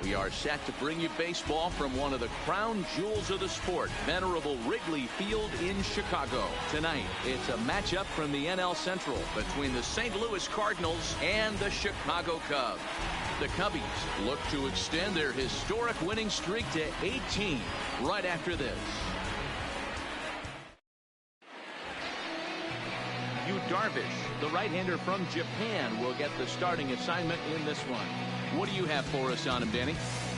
We are set to bring you baseball from one of the crown jewels of the sport, venerable Wrigley Field in Chicago. Tonight, it's a matchup from the NL Central between the St. Louis Cardinals and the Chicago Cubs. The Cubbies look to extend their historic winning streak to 18 right after this. Yu Darvish, the right-hander from Japan, will get the starting assignment in this one. What do you have for us on him, Danny?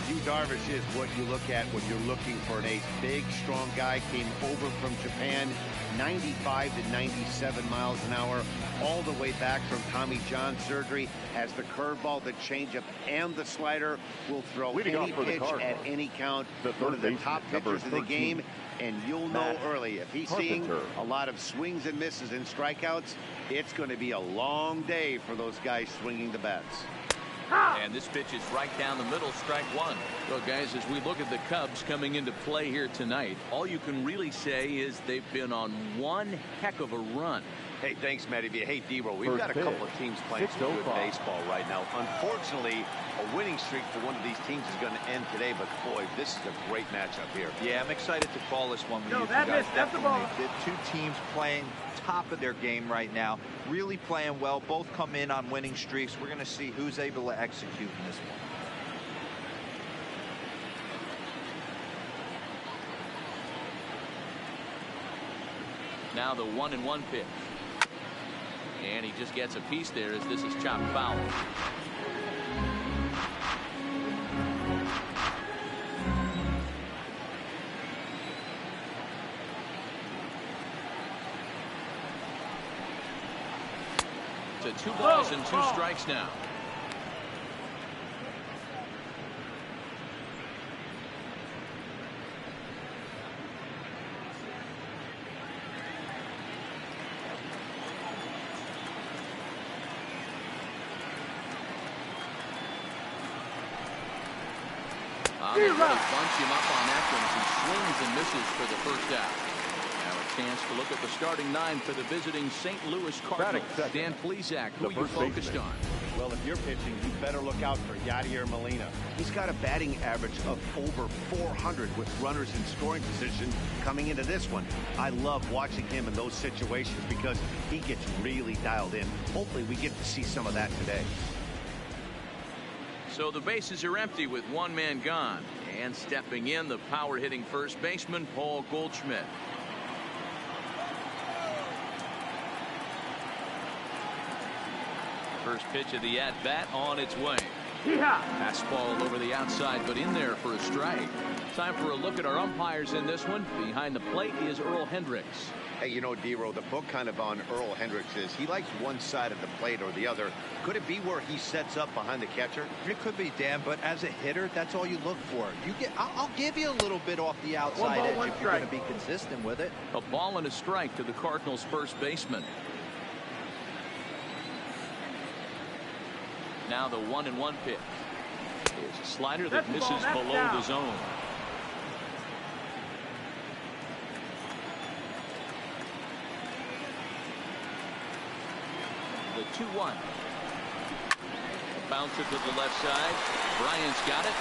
Yu Darvish is what you look at when you're looking for an ace. Big, strong guy, came over from Japan, 95 to 97 miles an hour, all the way back from Tommy John surgery. Has the curveball, the changeup, and the slider. Will throw any pitch at any count. One of the top pitchers in the game, and you'll know early if he's seeing a lot of swings and misses and strikeouts, it's going to be a long day for those guys swinging the bats. And this pitch is right down the middle, strike one. Well, guys, as we look at the Cubs coming into play here tonight, all you can really say is they've been on one heck of a run. Hey, thanks, Matty. Hey, D-Roll, we've got a couple of teams playing some good baseball right now. Unfortunately, a winning streak for one of these teams is going to end today, but boy, this is a great matchup here. Yeah, I'm excited to call this one with you guys. Definitely the two teams playing top of their game right now, really playing well. Both come in on winning streaks. We're going to see who's able to execute in this one. Now the 1-1 pitch. And he just gets a piece there as this is chopped foul. To 2 balls and 2 strikes now. They really bunch him up on that one as he swings and misses for the first out. Now a chance to look at the starting 9 for the visiting St. Louis Cardinals. Dan Plesac, who you focused on? Well, if you're pitching, you better look out for Yadier Molina. He's got a batting average of over 400 with runners in scoring position coming into this one. I love watching him in those situations because he gets really dialed in. Hopefully we get to see some of that today. So the bases are empty with one man gone, and stepping in, the power hitting first baseman Paul Goldschmidt. First pitch of the at bat on its way. Fastball over the outside, but in there for a strike. Time for a look at our umpires in this one. Behind the plate is Earl Hendricks. Hey, you know, D-Row, the book kind of on Earl Hendricks is he likes one side of the plate or the other. Could it be where he sets up behind the catcher? It could be, Dan, but as a hitter, that's all you look for. I'll give you a little bit off the outside edge if you're going to be consistent with it. A ball and a strike to the Cardinals' first baseman. Now the 1-1 pitch. Here's a slider that misses below the zone. The 2-1. Bouncer to the left side. Bryant's got it.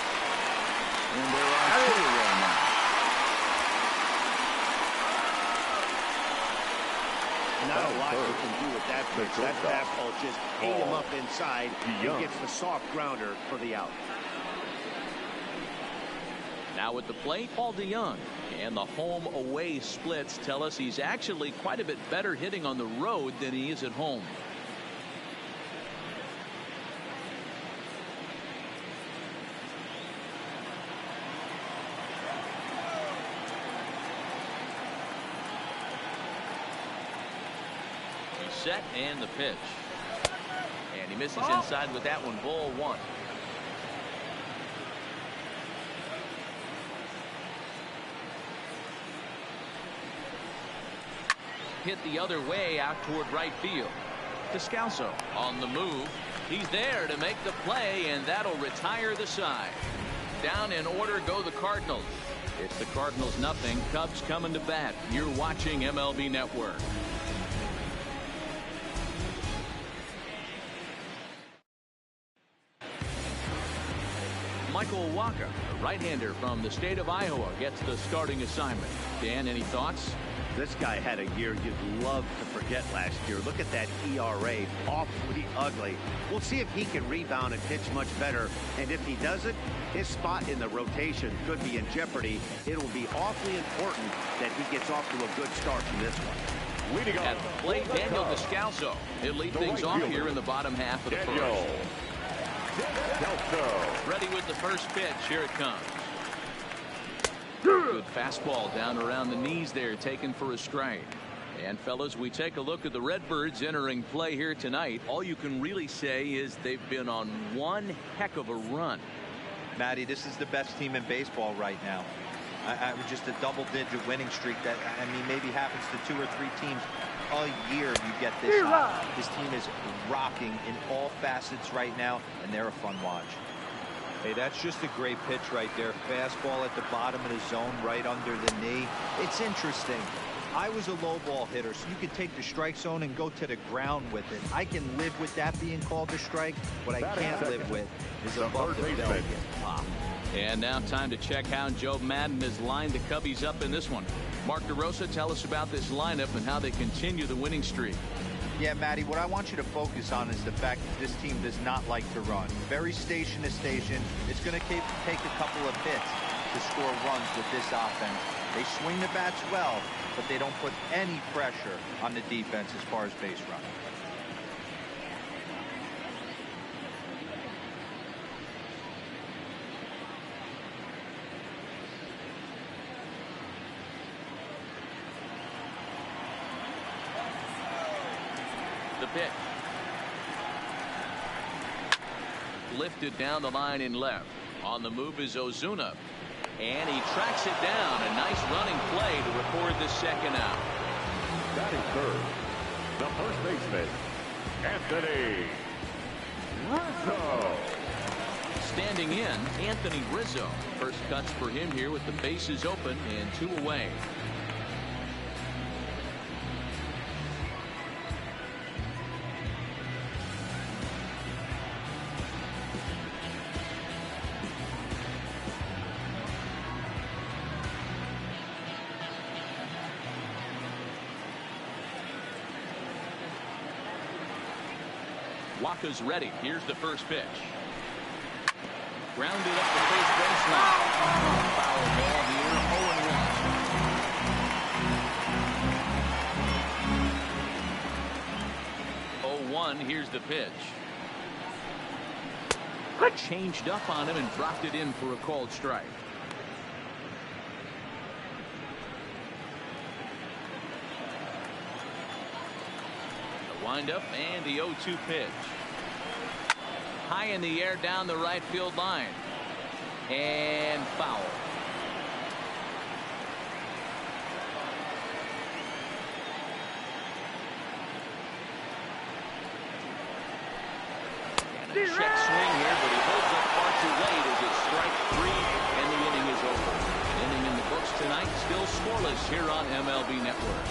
And there are 2 away now. Not a lot you can do with that pitch. That fastball just ate him up inside and gets the soft grounder for the out. Now at the plate, Paul DeYoung. And the home-away splits tell us he's actually quite a bit better hitting on the road than he is at home. Set and the pitch, and he misses inside with that one. Ball 1. Hit the other way out toward right field. Descalso on the move. He's there to make the play, and that'll retire the side. Down in order go the Cardinals. It's the Cardinals nothing. Cubs coming to bat. You're watching MLB Network. Michael Waka, a right-hander from the state of Iowa, gets the starting assignment. Dan, any thoughts? This guy had a year you'd love to forget last year. Look at that ERA, awfully ugly. We'll see if he can rebound and pitch much better. And if he doesn't, his spot in the rotation could be in jeopardy. It'll be awfully important that he gets off to a good start from this one. At the plate, Daniel Descalso. He'll lead things off here in the bottom half of the first. Ready with the first pitch. Here it comes. Good fastball down around the knees there, taken for a strike. And fellas, we take a look at the Redbirds entering play here tonight. All you can really say is they've been on one heck of a run. Matty, this is the best team in baseball right now. Just a double-digit winning streak that, I mean, maybe happens to 2 or 3 teams a year. You get this high. This team is rocking in all facets right now, and they're a fun watch. Hey, that's just a great pitch right there. Fastball at the bottom of the zone, right under the knee. It's interesting. I was a low ball hitter, so you could take the strike zone and go to the ground with it. I can live with that being called a strike. What I can't live with is above the belt getting popped. And now time to check how Joe Madden has lined the Cubbies up in this one. Mark DeRosa, tell us about this lineup and how they continue the winning streak. Yeah, Matty, what I want you to focus on is the fact that this team does not like to run. Very station to station. It's going to take a couple of hits to score runs with this offense. They swing the bats well, but they don't put any pressure on the defense as far as base running. The pitch. Lifted down the line in left. On the move is Ozuna. And he tracks it down. A nice running play to record the second out. Batting third, the first baseman, Anthony Rizzo. Standing in, Anthony Rizzo. First cuts for him here with the bases open and 2 away. Waka's ready. Here's the first pitch. Grounded up the first baseline. Foul ball here, 0-1. 0-1. Here's the pitch. Changed up on him and dropped it in for a called strike. The windup and the 0-2 pitch. High in the air down the right field line. And foul. And a check swing here, but he holds up far too late as it's strike 3 and the inning is over. An inning in the books tonight, still scoreless here on MLB Network.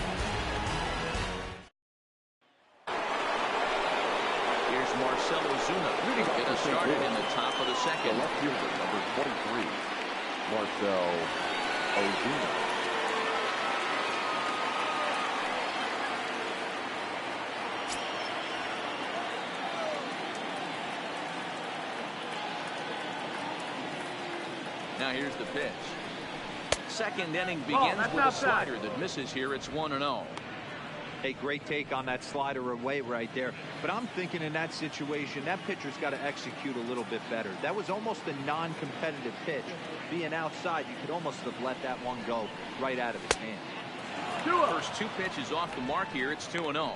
Get us started in the top of the second. The left fielder, number 23, Marcell Ozuna. Now here's the pitch. Second inning begins with a slider that misses here. It's 1-0. A great take on that slider away right there. But I'm thinking in that situation, that pitcher's got to execute a little bit better. That was almost a non-competitive pitch. Being outside, you could almost have let that one go right out of his hand. First 2 pitches off the mark here. It's 2-0.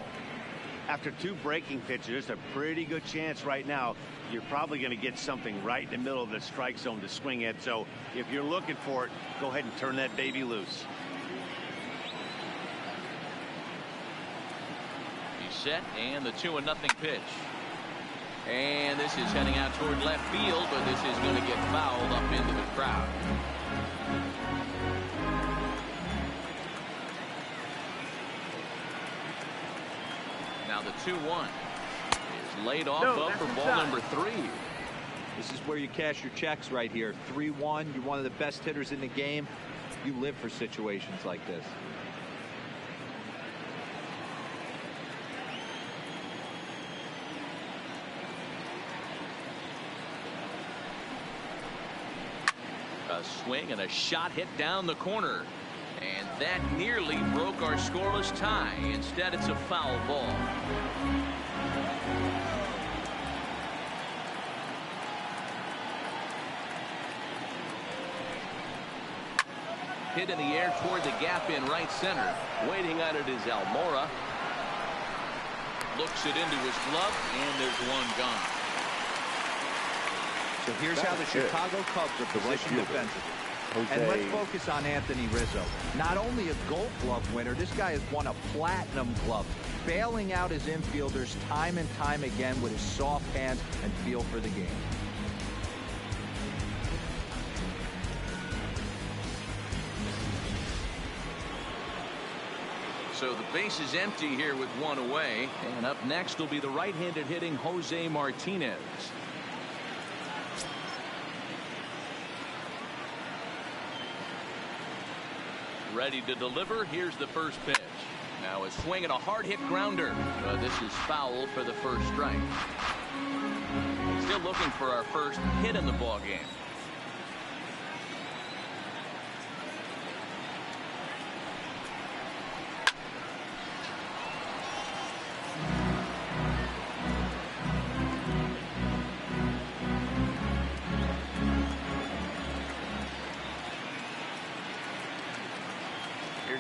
After 2 breaking pitches, a pretty good chance right now. You're probably going to get something right in the middle of the strike zone to swing at. So if you're looking for it, go ahead and turn that baby loose. Set and the 2-0 pitch. And this is heading out toward left field, but this is going to get fouled up into the crowd. Now the 2-1 is laid off for ball number 3. This is where you cash your checks right here. 3-1. You're one of the best hitters in the game. You live for situations like this. A swing and a shot hit down the corner. And that nearly broke our scoreless tie. Instead, it's a foul ball. Hit in the air toward the gap in right center. Waiting on it is Almora. Looks it into his glove, and there's one gone. So here's how the Chicago Cubs are positioned defensively. And let's focus on Anthony Rizzo. Not only a Gold Glove winner, this guy has won a Platinum Glove, bailing out his infielders time and time again with his soft hands and feel for the game. So the base is empty here with one away. And up next will be the right-handed hitting Jose Martinez. Ready to deliver. Here's the first pitch. Now a swing and a hard hit grounder. This is foul for the first strike. Still looking for our first hit in the ball game.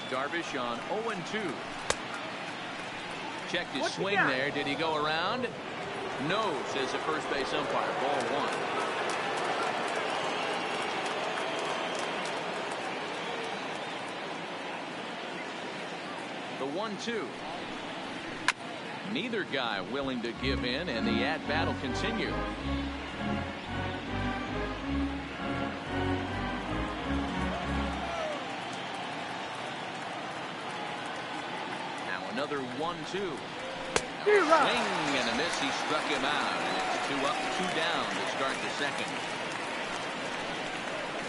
Darvish on 0-2. Checked his swing there. Did he go around? No, says the first base umpire. Ball one. The 1-2. Neither guy willing to give in, and the at-bat will continue. Another 1-2. Swing and a miss. He struck him out. And it's 2 up, 2 down to start the second.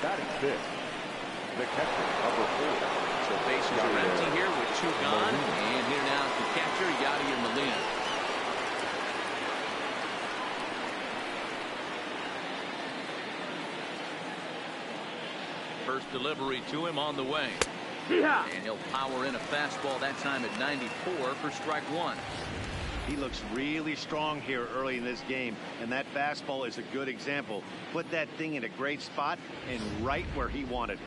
Batting fifth, the catcher, number 4. So bases are empty here with 2 gone. And here now is the catcher, Yadier Molina. First delivery to him on the way. And he'll power in a fastball that time at 94 for strike 1. He looks really strong here early in this game, and that fastball is a good example. Put that thing in a great spot and right where he wanted it.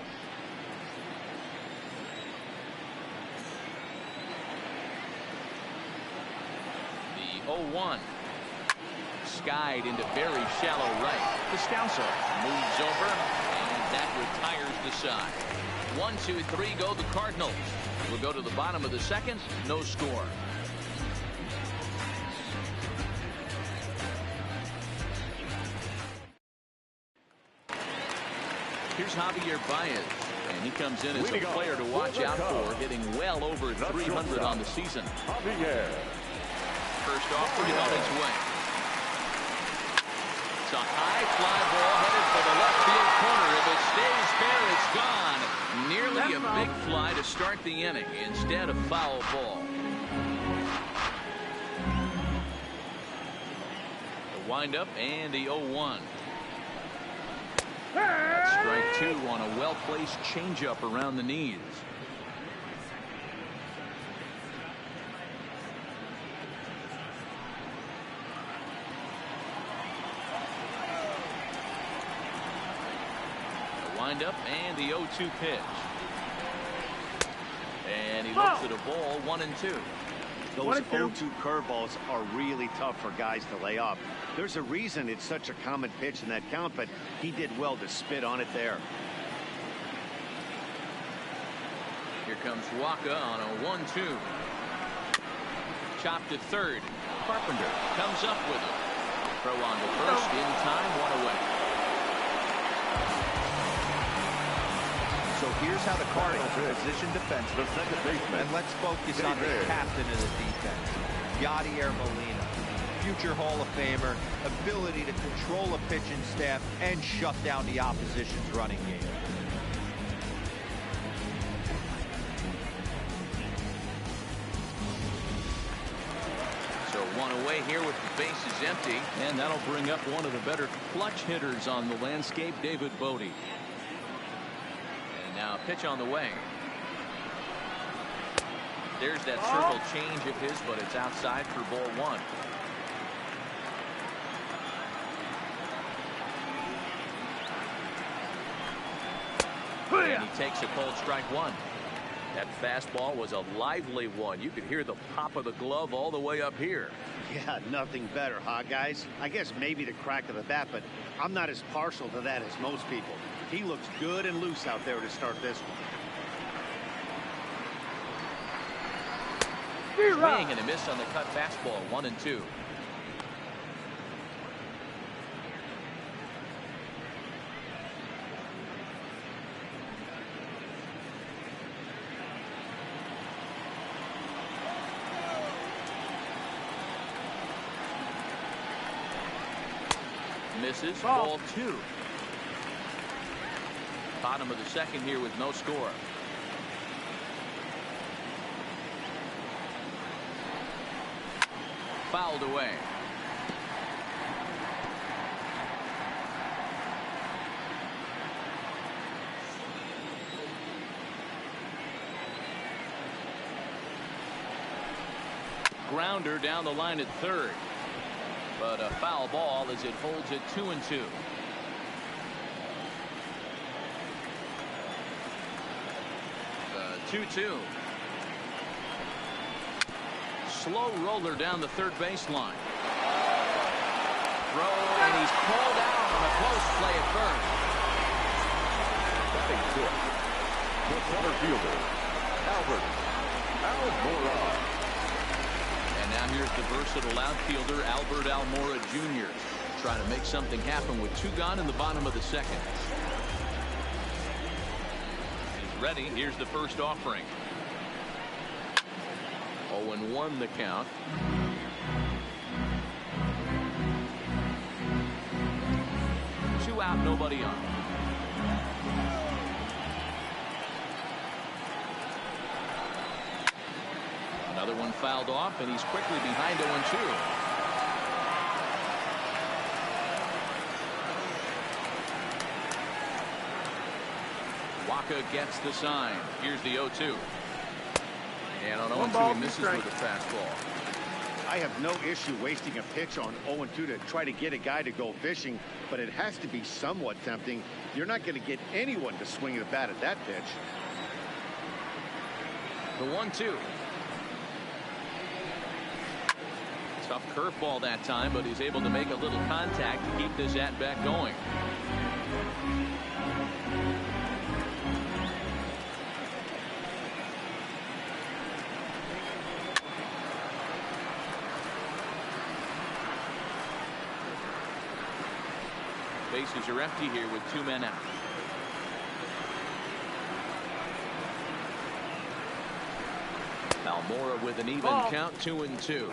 The 0-1. Skied into very shallow right. Descalso moves over, and that retires the side. 1, 2, 3 go the Cardinals. We'll go to the bottom of the second. No score. Here's Javier Baez, and he comes in as a player to watch out for, hitting well over 300 on the season. First offering on its way. It's a high fly ball headed for the left field corner. If it stays fair, it's gone. Nearly a big fly to start the inning. Instead, a foul ball. The windup and the 0-1. That's strike 2 on a well-placed changeup around the knees. Up and the 0-2 pitch. And he looks at a ball 1-2. Those 0-2 curveballs are really tough for guys to lay off. There's a reason it's such a common pitch in that count, but he did well to spit on it there. Here comes Waka on a 1-2. Chopped to third. Carpenter comes up with it. Throw on to first in time, 1 away. So here's how the Cardinals are positioned defensively. And let's focus on the captain of the defense, Yadier Molina. future Hall of Famer, ability to control a pitching staff and shut down the opposition's running game. So one away here with the bases empty, and that'll bring up one of the better clutch hitters on the landscape, David Bodie. And now a pitch on the way. There's that circle change of his, but it's outside for ball one. And he takes a cold strike one. That fastball was a lively one. You could hear the pop of the glove all the way up here. Yeah, nothing better, huh, guys? I guess maybe the crack of the bat, but I'm not as partial to that as most people. He looks good and loose out there to start this one. Swing and a miss on the cut fastball, 1-2. Misses, ball two. Bottom of the second here with no score. Fouled away. Grounder down the line at third. But a foul ball as it holds it 2-2. The 2-2. Slow roller down the third baseline. Throw, and he's pulled out on a close play at first. Batting fifth, the center fielder, Almora. And now here's the versatile outfielder, Albert Almora Jr. trying to make something happen with two gone in the bottom of the second. He's ready. Here's the first offering. 0-1 the count. Two out, nobody on. Another one fouled off, and he's quickly behind 0-2. Waka gets the sign. Here's the 0-2. And on 0-2 he misses with a fastball. I have no issue wasting a pitch on 0-2 to try to get a guy to go fishing, but it has to be somewhat tempting. You're not going to get anyone to swing the bat at that pitch. The 1-2. Tough curveball that time, but he's able to make a little contact to keep this at-bat going. Bases are empty here with two men out. Almora with an even count, 2-2.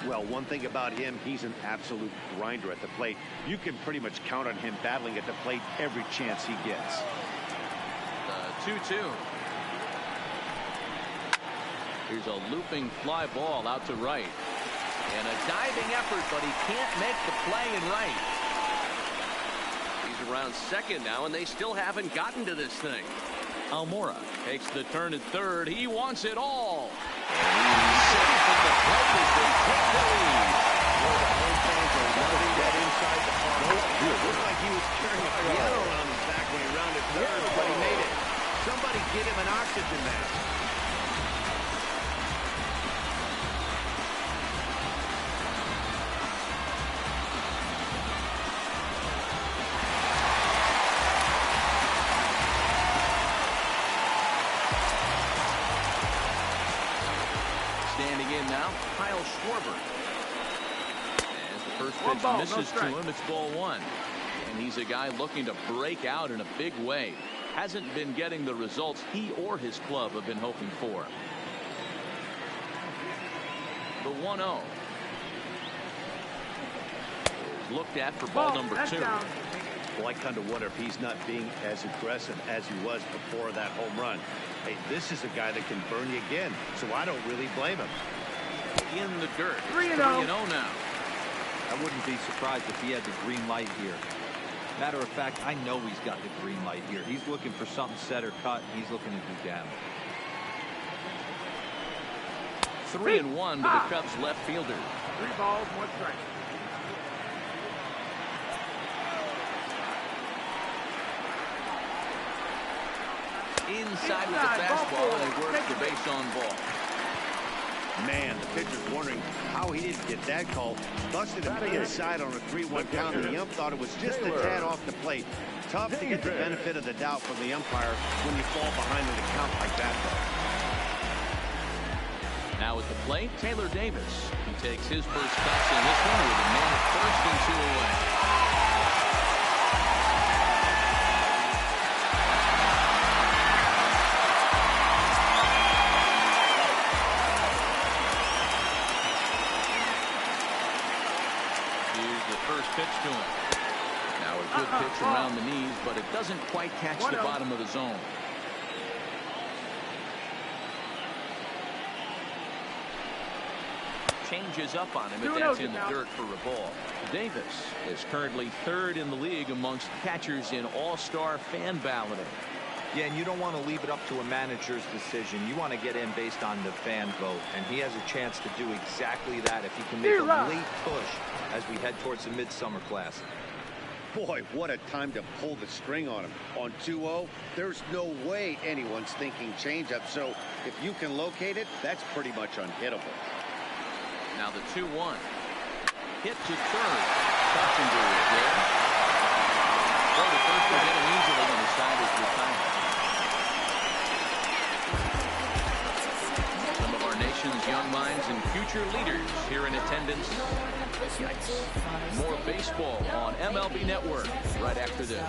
Well, one thing about him, he's an absolute grinder at the plate. You can pretty much count on him battling at the plate every chance he gets. 2-2. Here's a looping fly ball out to right. And a diving effort, but he can't make the play in right. He's around second now, and they still haven't gotten to this thing. Almora takes the turn at third. He wants it all. And he's safe at the plate as they take the lead. Well, the home fans are loving that inside the park. It looked like he was carrying a piano around his back when he rounded third, but he made it. Somebody get him an oxygen mask. Pitch misses to him. It's ball one. And he's a guy looking to break out in a big way. Hasn't been getting the results he or his club have been hoping for. The 1-0. looked at for ball number 2. Well, I kind of wonder if he's not being as aggressive as he was before that home run. Hey, this is a guy that can burn you again, so I don't really blame him. In the dirt. 3-0 now. I wouldn't be surprised if he had the green light here. Matter of fact, I know he's got the green light here. He's looking for something set or cut. He's looking to do damage. 3-1 to the Cubs left fielder. 3 balls, 1 strike. Inside with the fastball, and he works the base on ball. Man, the pitcher's wondering how he didn't get that call. Busted him inside on a 3-1 count, and the ump thought it was just a tad off the plate. Tough to get the benefit of the doubt from the umpire when you fall behind in a count like that, though. Now at the plate, Taylor Davis. He takes his first cuts in this one with a man at first and 2 away. Pitch to him. Now a good pitch around the knees, but it doesn't quite catch the bottom of the zone. Changes up on him, but that's in the dirt for a ball. Davis is currently 3rd in the league amongst catchers in all-star fan balloting. Yeah, and you don't want to leave it up to a manager's decision. You want to get in based on the fan vote, and he has a chance to do exactly that if he can make a late push as we head towards the midsummer class. Boy, what a time to pull the string on him. On 2-0, there's no way anyone's thinking changeup, so if you can locate it, that's pretty much unhittable. Now the 2-1. Hit to third. Carpenter is there. Throw to first will get him easily on the side is retired. Some of our nation's young minds and future leaders here in attendance. Yikes. More baseball on MLB Network right after this.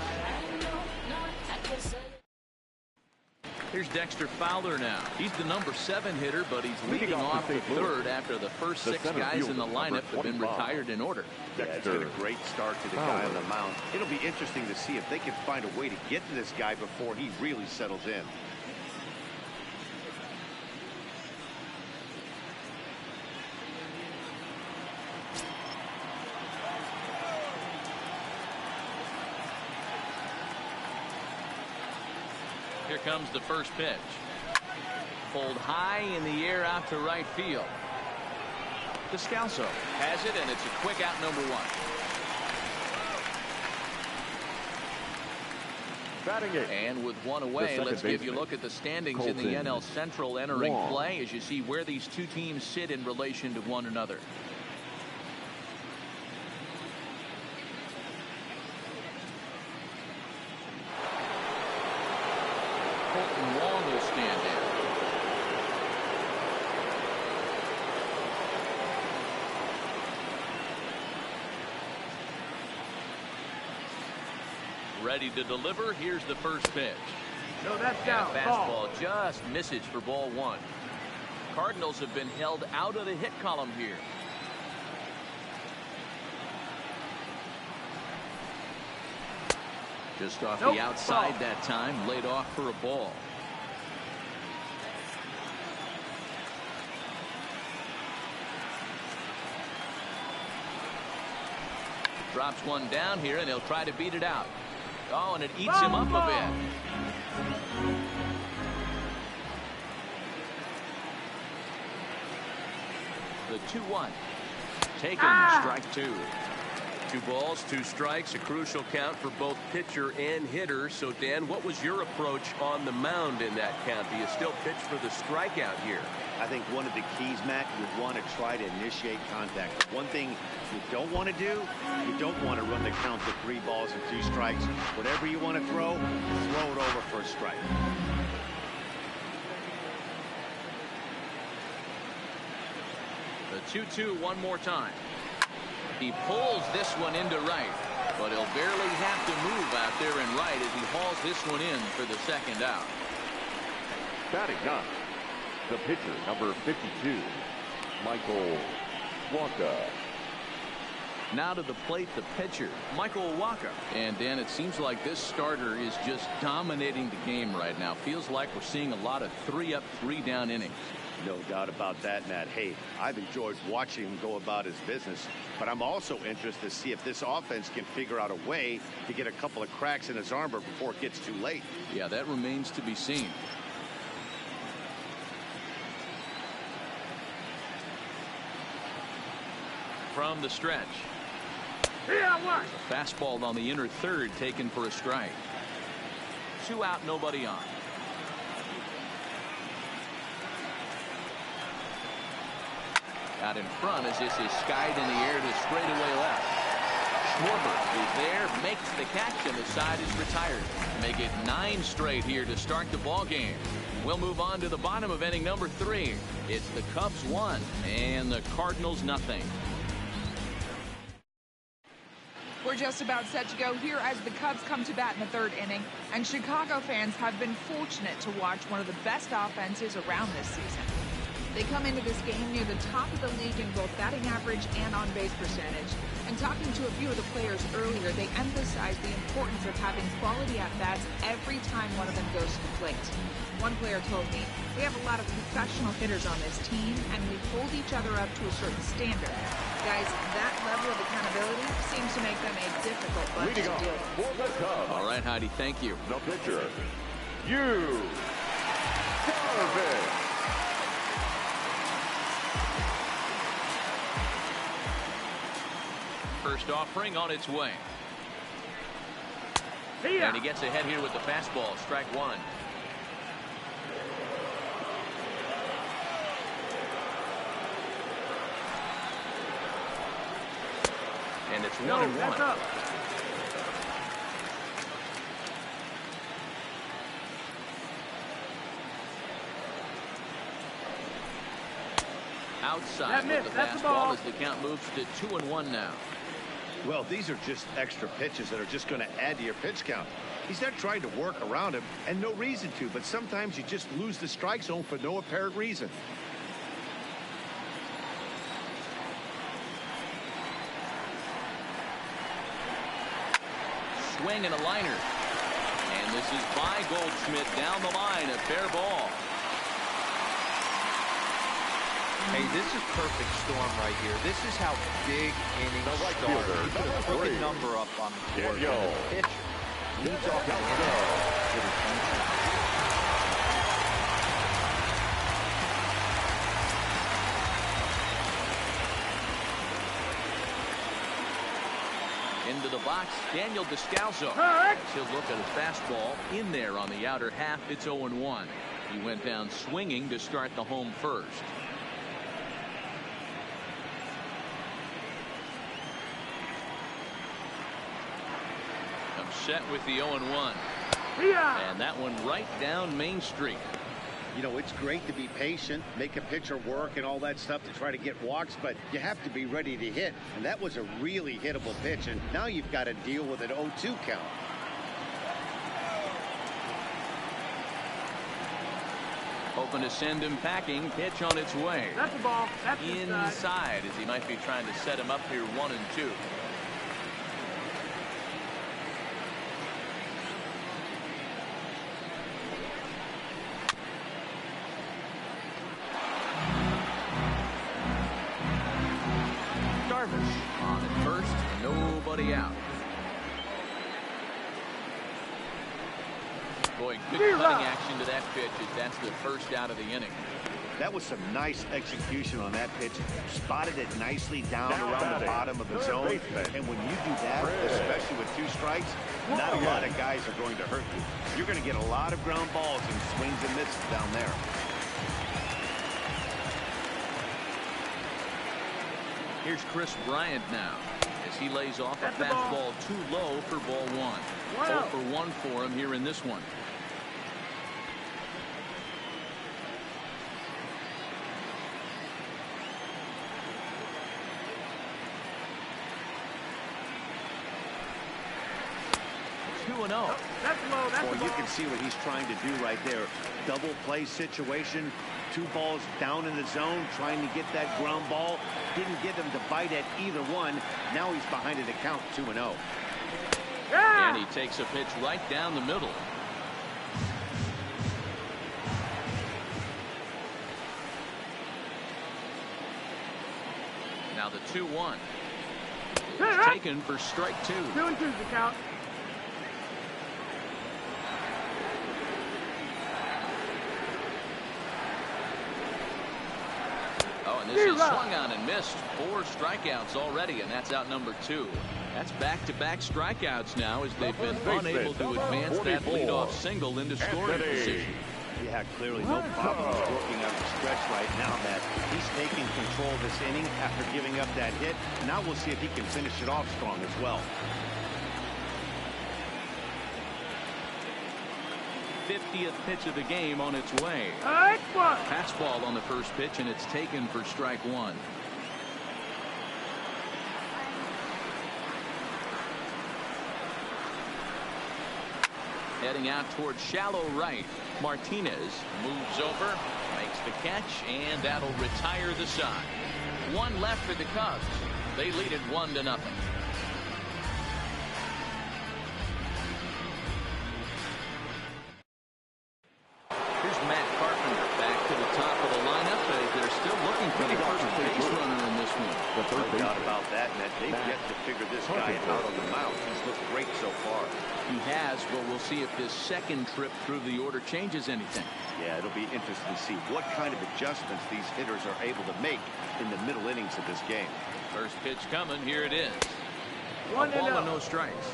Here's Dexter Fowler now. He's the number 7 hitter, but he's leading off the 3rd after the first 6 guys in the lineup have been retired in order. Yeah, it's been a great start to the guy on the mound. It'll be interesting to see if they can find a way to get to this guy before he really settles in. Here comes the first pitch. Pulled high in the air out to right field. Descalso has it, and it's a quick out, number 1. And with 1 away, let's give you a look at the standings in the NL Central entering play as you see where these two teams sit in relation to one another. Will stand in. Ready to deliver. Here's the first pitch. No, that's down. Fastball just misses for ball 1. Cardinals have been held out of the hit column here. Just off the outside that time, laid off for a ball. Drops one down here, and he'll try to beat it out. Oh, and it eats him up a bit. The 2-1. Taken, strike 2. 2 balls, 2 strikes, a crucial count for both pitcher and hitter. So, Dan, what was your approach on the mound in that count? Do you still pitch for the strikeout here? I think one of the keys, Matt, you want to try to initiate contact. One thing you don't want to do, you don't want to run the count to 3 balls and 2 strikes. Whatever you want to throw it over for a strike. The 2-2 one more time. He pulls this one into right, but he'll barely have to move out there in right as he hauls this one in for the second out. Batting ninth, the pitcher, number 52, Michael Wacha. Now to the plate, the pitcher, Michael Waka. And Dan, it seems like this starter is just dominating the game right now. Feels like we're seeing a lot of 3-up, 3-down innings. No doubt about that, Matt. Hey, I've enjoyed watching him go about his business, but I'm also interested to see if this offense can figure out a way to get a couple of cracks in his armor before it gets too late. Yeah, that remains to be seen. From the stretch. Yeah, A fastball on the inner third taken for a strike. 2 out, nobody on. Out in front as this is skied in the air to straightaway left. Schwarber is there, makes the catch, and the side is retired. Make it 9 straight here to start the ball game. We'll move on to the bottom of inning number 3. It's the Cubs 1 and the Cardinals nothing. We're just about set to go here as the Cubs come to bat in the 3rd inning, and Chicago fans have been fortunate to watch one of the best offenses around this season. They come into this game near the top of the league in both batting average and on-base percentage. And talking to a few of the players earlier, they emphasize the importance of having quality at-bats every time one of them goes to the plate. One player told me, "We have a lot of professional hitters on this team, and we hold each other up to a certain standard." Guys, that level of accountability seems to make them a difficult bunch to deal with. All right, Heidi, thank you. The pitcher, you, Darvish. First offering on its way. And he gets ahead here with the fastball. Strike 1. And it's 1-1. Outside with the fastball as the count moves to 2-1 now. Well, these are just extra pitches that are just going to add to your pitch count. He's not trying to work around him, and no reason to, but sometimes you just lose the strike zone for no apparent reason. Swing and a liner. And this is by Goldschmidt down the line, a fair ball. Hey, this is perfect storm right here. This is how big innings start. You put a crooked number up on the board. The pitcher leads off the Into the box, Daniel Descalso. He'll look at a fastball in there on the outer half. It's 0-1. He went down swinging to start the home first. Set with the 0-1. And that one right down Main Street. You know, it's great to be patient, make a pitcher work and all that stuff to try to get walks, but you have to be ready to hit. And that was a really hittable pitch, and now you've got to deal with an 0-2 count. Hoping to send him packing. Pitch on its way. That's the ball. That's inside as he might be trying to set him up here 1-2. On at first, nobody out. Boy, good cutting action to that pitch as that's the first out of the inning. That was some nice execution on that pitch. Spotted it nicely down around the bottom of the zone. And when you do that, especially with 2 strikes, not a lot of guys are going to hurt you. You're going to get a lot of ground balls and swings and misses down there. Here's Chris Bryant now as he lays off a fastball too low for ball 1. 0 for 1 for him here in this one. That's low. That's Well, you can see what he's trying to do right there. Double play situation, 2 balls down in the zone, trying to get that ground ball. Didn't get him to bite at either one. Now he's behind an account 2-0. And he takes a pitch right down the middle. Now the 2-1. It's taken for strike 2. 2-2's the count. Oh, and this is swung on and missed. 4 strikeouts already, and that's out number 2. That's back-to-back strikeouts now as they've been unable to advance that leadoff single into scoring position. Yeah, clearly no problem working out the stretch right now, Matt. He's taking control of this inning after giving up that hit. Now we'll see if he can finish it off strong as well. 50th pitch of the game on its way. Fastball on the first pitch, and it's taken for strike 1. Heading out towards shallow right. Martinez moves over, makes the catch, and that'll retire the side. 1 left for the Cubs. They lead it 1-0. Here's Matt Carpenter back to the top of the lineup as they're still looking for the first base runner in this one. No doubt about that, Matt. They've yet to figure this guy out on the mound. He's looked great so far. He has, but we'll see if this second trip through the order changes anything. Yeah, it'll be interesting to see what kind of adjustments these hitters are able to make in the middle innings of this game. First pitch coming. Here it is. 1-0. A ball and no strikes.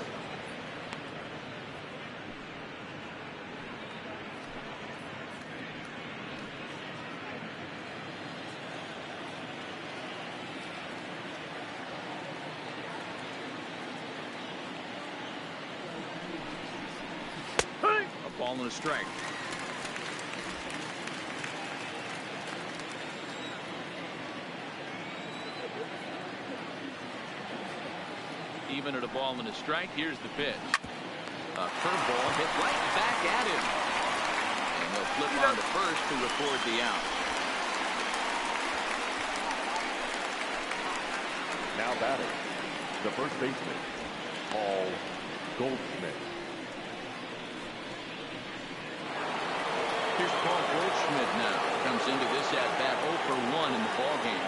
Ball and a strike. Even at a ball and a strike, here's the pitch. A curveball hit right back at him. And they'll flip on to first to record the out. Now batting, the first baseman, Paul Goldschmidt. Here's Paul Goldschmidt now. Comes into this at-bat 0 for 1 in the ballgame.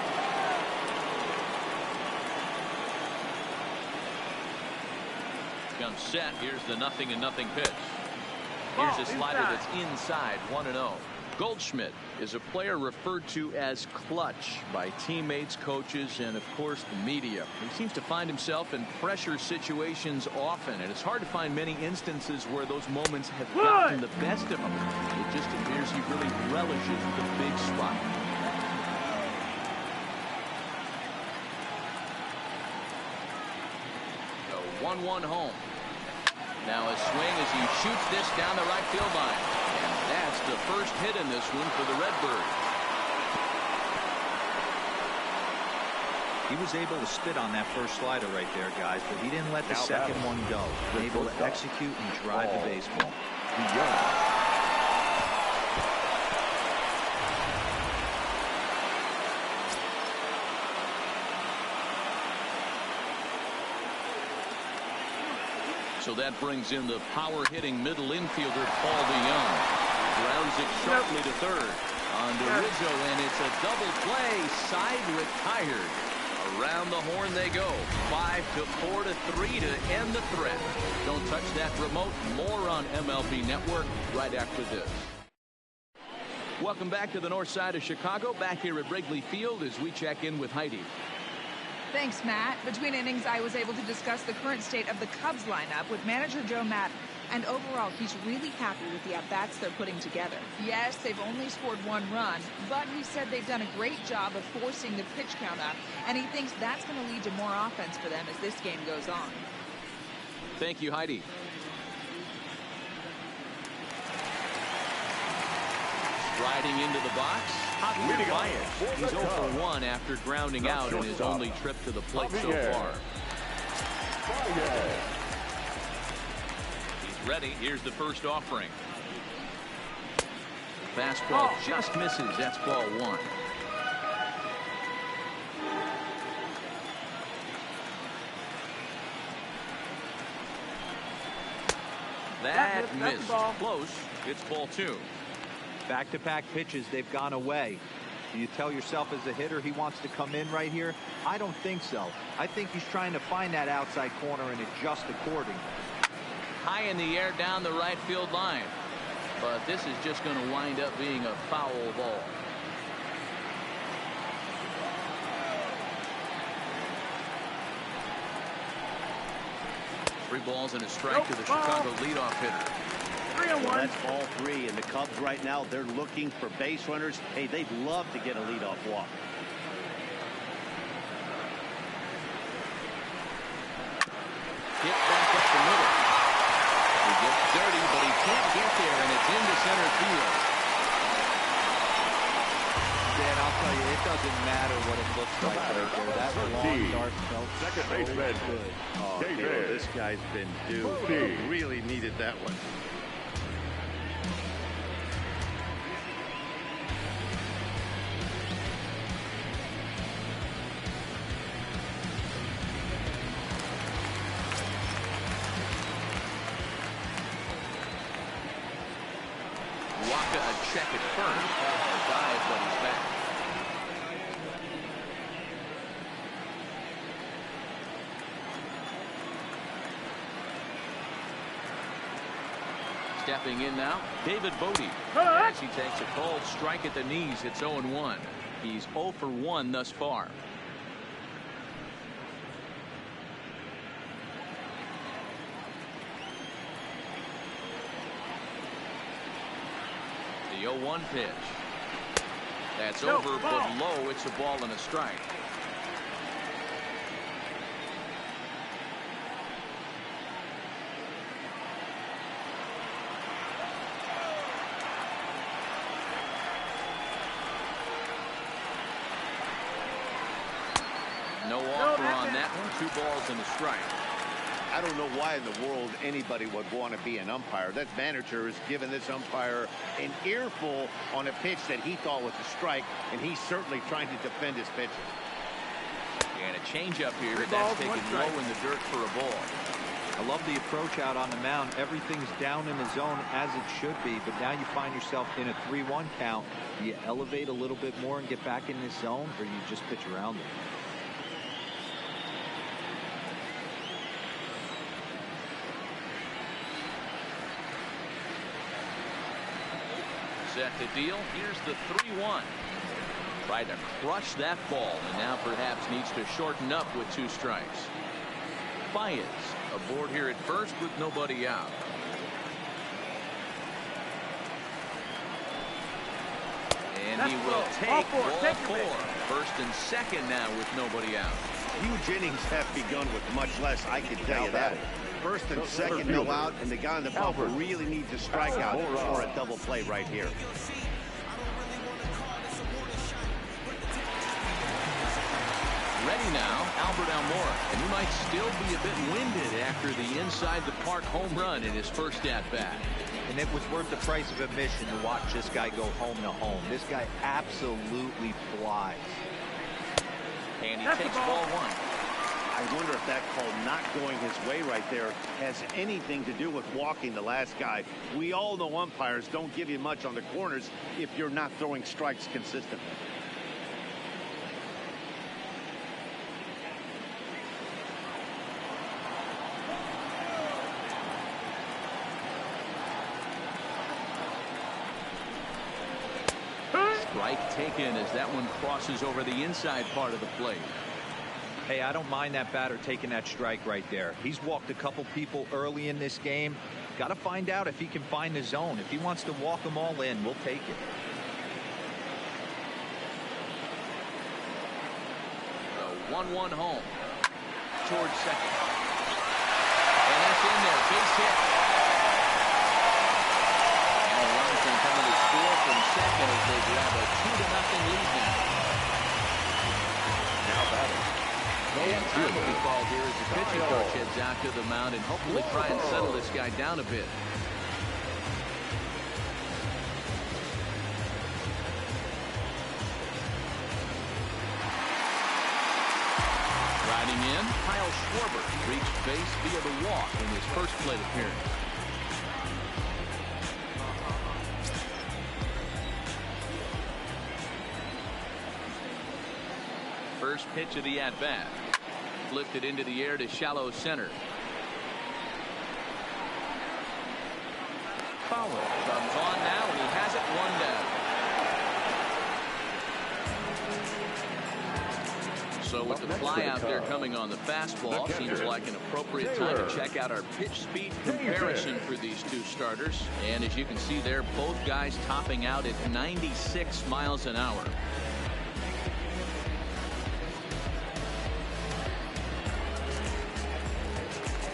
Comes set. Here's the 0-0 pitch. Here's a slider that's inside 1-0. Goldschmidt is a player referred to as clutch by teammates, coaches, and of course the media. He seems to find himself in pressure situations often, and it's hard to find many instances where those moments have gotten the best of him. It just appears he really relishes the big spot. A 1-1 home. Now a swing as he shoots this down the right field line. And that's the first hit in this one for the Redbirds. He was able to spit on that first slider right there, guys, but he didn't let the second one go. Able to execute and drive the baseball. So that brings in the power-hitting middle infielder, Paul DeYoung. Grounds it sharply to third. On to Rizzo, and it's a double play. Side retired. Around the horn they go. 5-4-3 to end the threat. Don't touch that remote. More on MLB Network right after this. Welcome back to the north side of Chicago. Back here at Wrigley Field as we check in with Heidi. Thanks, Matt. Between innings, I was able to discuss the current state of the Cubs lineup with manager Joe Matt, and overall, he's really happy with the at-bats they're putting together. Yes, they've only scored 1 run, but he said they've done a great job of forcing the pitch count up, and he thinks that's going to lead to more offense for them as this game goes on. Thank you, Heidi. Riding into the box, Javier Baez. He's 0 for 1 after grounding out in his only trip to the plate so far. He's ready. Here's the first offering. Fastball just misses. That's ball one. That missed. Close. It's ball two. Back-to-back pitches, they've gone away. Do you tell yourself as a hitter he wants to come in right here? I don't think so. I think he's trying to find that outside corner and adjust accordingly. High in the air down the right field line. But this is just going to wind up being a foul ball. Three balls and a strike to the Chicago leadoff hitter. 3-1. Well, that's ball three, and the Cubs right now, they're looking for base runners. Hey, they'd love to get a leadoff walk. Hit back up the middle. He gets dirty, but he can't get there, and it's into center field. Dan, I'll tell you, it doesn't matter what it looks like right there. That long dart felt Second so baseman. good. Oh, David. Taylor, this guy's been due. He really needed that one. Waka a check at first. A dive, but he's back. Stepping in now, David Bodie. As he takes a cold strike at the knees, it's 0-1. He's 0 for 1 thus far. The 0-1 pitch. That's over, but low. It's a ball and a strike. No offer on that one. 2 balls and a strike. I don't know why in the world anybody would want to be an umpire. That manager has given this umpire an earful on a pitch that he thought was a strike, and he's certainly trying to defend his pitches. And a changeup here. That's taken low in the dirt for a ball. I love the approach out on the mound. Everything's down in the zone as it should be, but now you find yourself in a 3-1 count. Do you elevate a little bit more and get back in this zone, or you just pitch around it? Set to deal. Here's the 3-1. Tried to crush that ball, and now perhaps needs to shorten up with 2 strikes. Baez aboard here at first with nobody out. And he will take ball 4. First and second now with nobody out. Huge innings have begun with much less, I can tell you that. First and second, no out, and the guy on the bump really needs a strikeout or a double play right here. Ready now, Albert Almora, and he might still be a bit winded after the inside the park home run in his first at bat. And it was worth the price of admission to watch this guy go home to home. This guy absolutely flies. And he takes ball 1. I wonder if that call not going his way right there has anything to do with walking the last guy. We all know umpires don't give you much on the corners if you're not throwing strikes consistently. Strike taken as that one crosses over the inside part of the plate. Hey, I don't mind that batter taking that strike right there. He's walked a couple people early in this game. Got to find out if he can find the zone. If he wants to walk them all in, we'll take it. The 1-1 home towards second. And that's in there. Base hit. And the runners can come to score from second as they grab a 2-0 lead now. Now batting. And time will be called here as the pitching coach heads out to the mound and hopefully try and settle this guy down a bit. Coming in, Kyle Schwarber reached base via the walk in his first plate appearance. First pitch of the at-bat. Lifted into the air to shallow center. Fowler comes on now, and he has it one down. So with the fly out there coming on the fastball, seems like an appropriate time to check out our pitch speed comparison for these two starters. And as you can see there, both guys topping out at 96 miles an hour.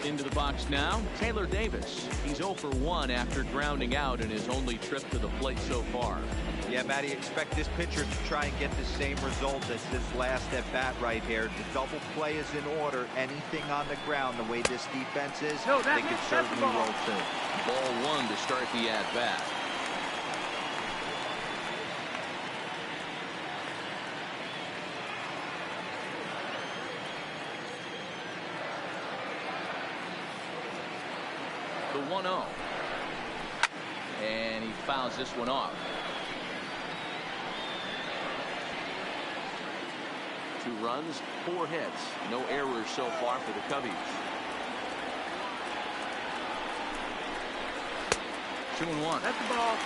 Into the box now, Taylor Davis. He's 0 for 1 after grounding out in his only trip to the plate so far. Yeah, Matty, expect this pitcher to try and get the same result as this last at bat right here. The double play is in order. Anything on the ground, the way this defense is, they could certainly roll too. Ball 1 to start the at bat. The 1-0. And he fouls this one off. 2 runs, 4 hits. No errors so far for the Cubbies. 2-1. That's the ball.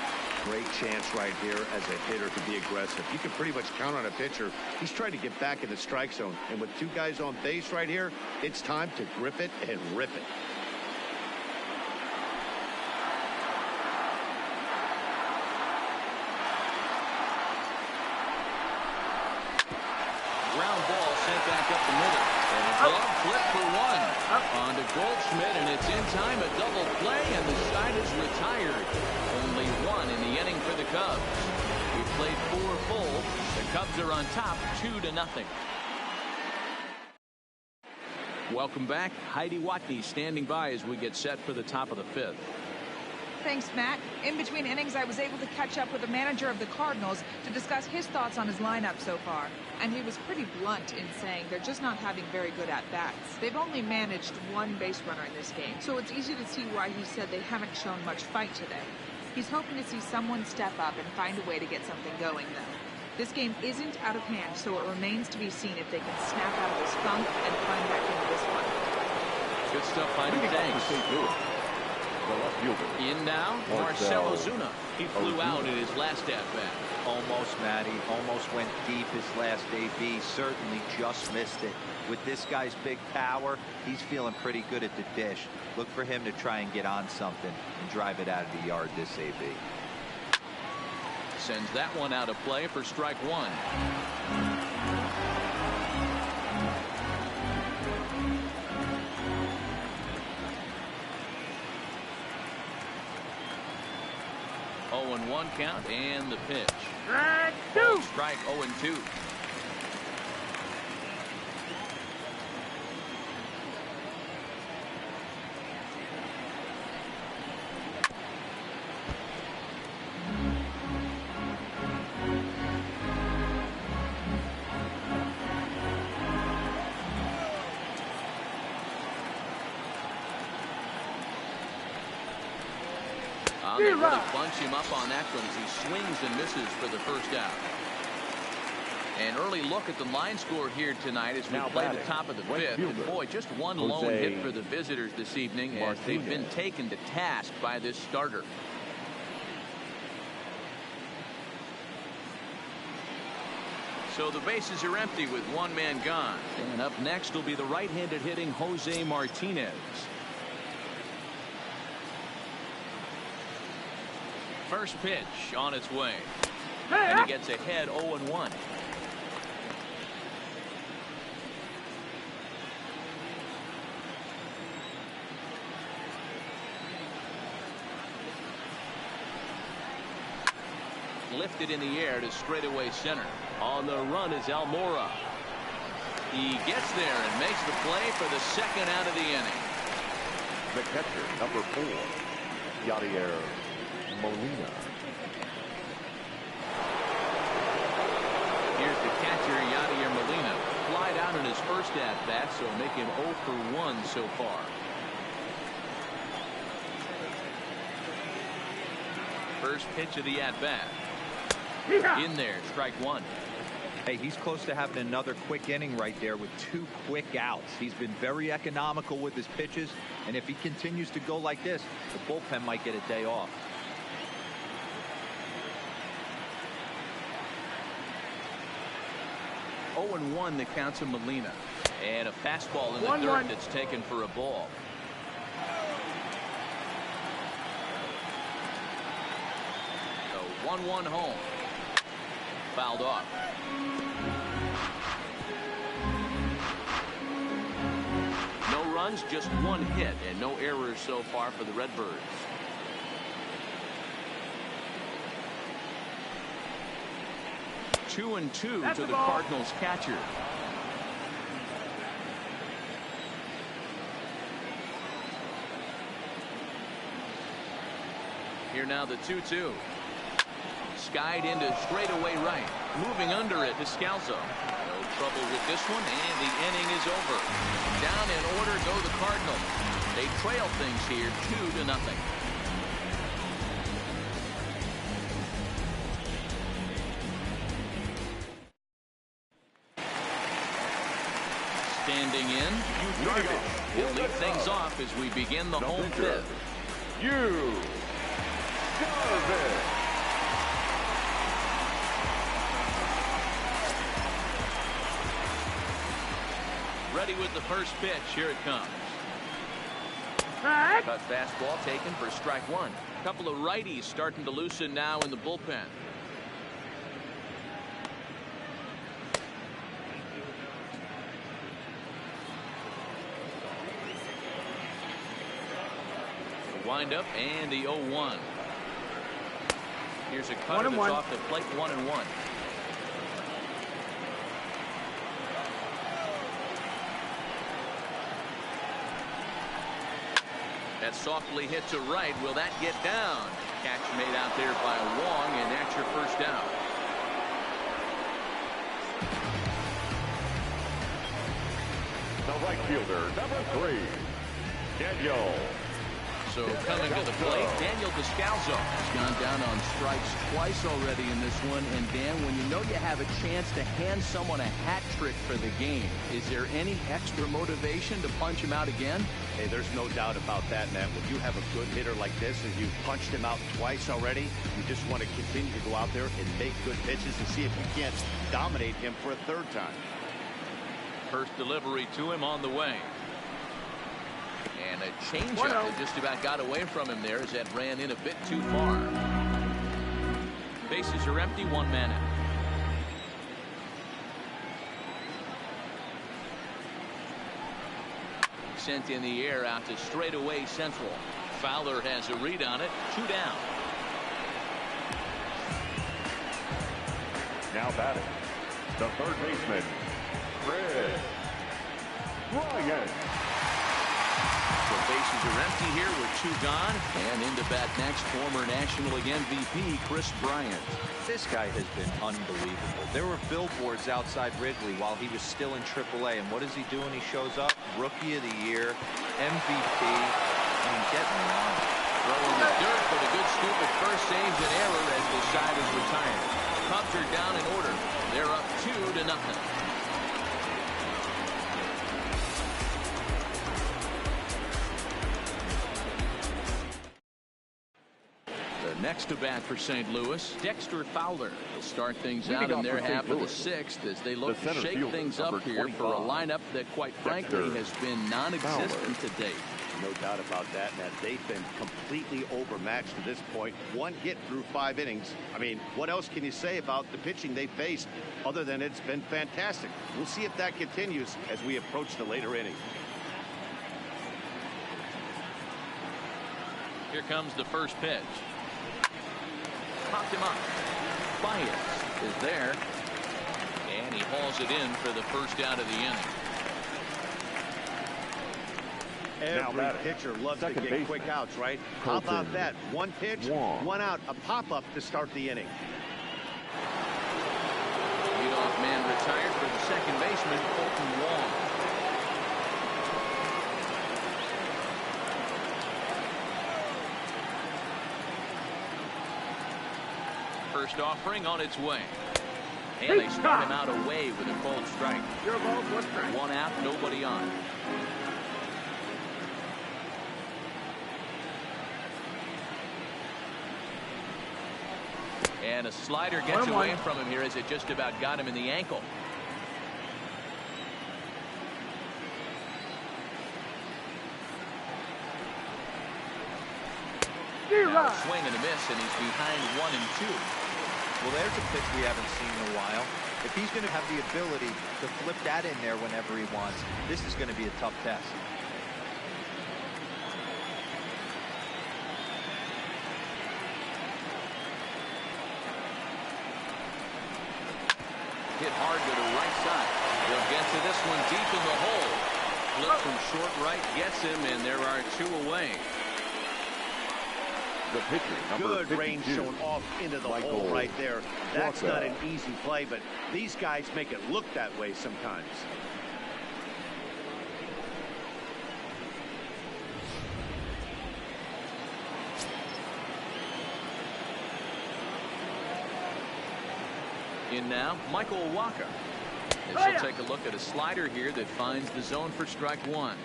Great chance right here as a hitter to be aggressive. You can pretty much count on a pitcher. He's trying to get back in the strike zone. And with 2 guys on base right here, it's time to grip it and rip it. Ground ball sent back up the middle. And a glove flip for 1. On to Goldschmidt, and it's in time. A double play, and the side is retired. Only 1 in the inning for the Cubs. We played 4 full. The Cubs are on top 2-0. Welcome back. Heidi Watney standing by as we get set for the top of the 5th. Thanks, Matt. In between innings, I was able to catch up with the manager of the Cardinals to discuss his thoughts on his lineup so far. And he was pretty blunt in saying they're just not having very good at-bats. They've only managed 1 base runner in this game, so it's easy to see why he said they haven't shown much fight today. He's hoping to see someone step up and find a way to get something going, though. This game isn't out of hand, so it remains to be seen if they can snap out of this funk and climb back into this one. Good stuff, Heidi. Thanks. In now, Marcell Ozuna. He flew out in his last at-bat. Almost, Matty. Almost went deep his last AB. Certainly just missed it. With this guy's big power, he's feeling pretty good at the dish. Look for him to try and get on something and drive it out of the yard this AB. Sends that one out of play for strike 1. 0-1 count, and the pitch. Strike 2. Strike 0-2. They really bunch him up on that one as he swings and misses for the first out. An early look at the line score here tonight as we play the top of the 5th. And boy, just 1 lone hit for the visitors this evening as they've been taken to task by this starter. So the bases are empty with 1 man gone. And up next will be the right-handed hitting Jose Martinez. First pitch on its way. And he gets ahead 0-1. Lifted in the air to straightaway center. On the run is Almora. He gets there and makes the play for the 2nd out of the inning. The catcher, number 4, Yadier Molina. Here's the catcher, Yadier Molina. flied out in his first at-bat, so make him 0 for 1 so far. First pitch of the at-bat. In there, strike one. Hey, he's close to having another quick inning right there with 2 quick outs. He's been very economical with his pitches, and if he continues to go like this, the bullpen might get a day off. Oh and 1 the count to Molina. And a fastball in the dirt that's taken for a ball. So 1-1 home. Fouled off. No runs, just 1 hit, and no errors so far for the Redbirds. Two and 2 to the Cardinals catcher. Here now the 2-2. Skied into straightaway right. Moving under it to Scalzo. No trouble with this one, and the inning is over. Down in order go the Cardinals. They trail things here 2-0. Standing in, he'll lead things off as we begin the home fifth. Ready with the first pitch. Here it comes. Cut fastball taken for strike one. A couple of righties starting to loosen now in the bullpen. Wind up and the 0-1. Here's a cutter that's off the plate. 1-1. That's softly hit to right. Will that get down? Catch made out there by Wong, and that's your first down. The right fielder, number 3, Daniel. So coming to the plate, Daniel Descalso has gone down on strikes twice already in this one. And Dan, when you know you have a chance to hand someone a hat trick for the game, is there any extra motivation to punch him out again? Hey, there's no doubt about that, Matt. When you have a good hitter like this and you've punched him out twice already, you just want to continue to go out there and make good pitches and see if you can't dominate him for a third time. First delivery to him on the way. And a changeup that just about got away from him there as that ran in a bit too far. Bases are empty, 1 man out. Sent in the air out to straightaway central. Fowler has a read on it. 2 down. Now batting, the third baseman, Chris Bryant. The bases are empty here with 2 gone. And into bat next, former National League MVP Chris Bryant. This guy has been unbelievable. There were billboards outside Wrigley while he was still in AAA. And what does he do when he shows up? Rookie of the Year, MVP. I mean, get me on. Throwing the dirt for the good scoop at first, saves an error as the side is retired. Cubs are down in order. They're up 2-0. Next to bat for St. Louis, Dexter Fowler will start things out in their half of the 6th as they look to shake things up here for a lineup that, quite frankly, has been non-existent to date. No doubt about that, Matt. They've been completely overmatched to this point. 1 hit through 5 innings. I mean, what else can you say about the pitching they faced other than it's been fantastic? We'll see if that continues as we approach the later innings. Here comes the first pitch. Popped him up. Baez is there. And he hauls it in for the first out of the inning. Every pitcher loves to get quick outs, right? How about that? 1 pitch, 1 out, a pop-up to start the inning. Lead Leadoff man retired for the second baseman, Colton Wong. First offering on its way. And they start him out away with a cold strike. Your ball, 1 strike. 1 out, nobody on. And a slider gets away from him here as it just about got him in the ankle. Now a swing and a miss, and he's behind 1 and 2. Well, there's a pitch we haven't seen in a while. If he's going to have the ability to flip that in there whenever he wants, this is going to be a tough test. Hit hard to the right side. He'll get to this one deep in the hole. Flip from short right gets him, and there are 2 away. The pitcher, Good range shown off into the hole right there. That's not an easy play, but these guys make it look that way sometimes. In now, Michael Waka. As he'll take a look at a slider here that finds the zone for strike 1.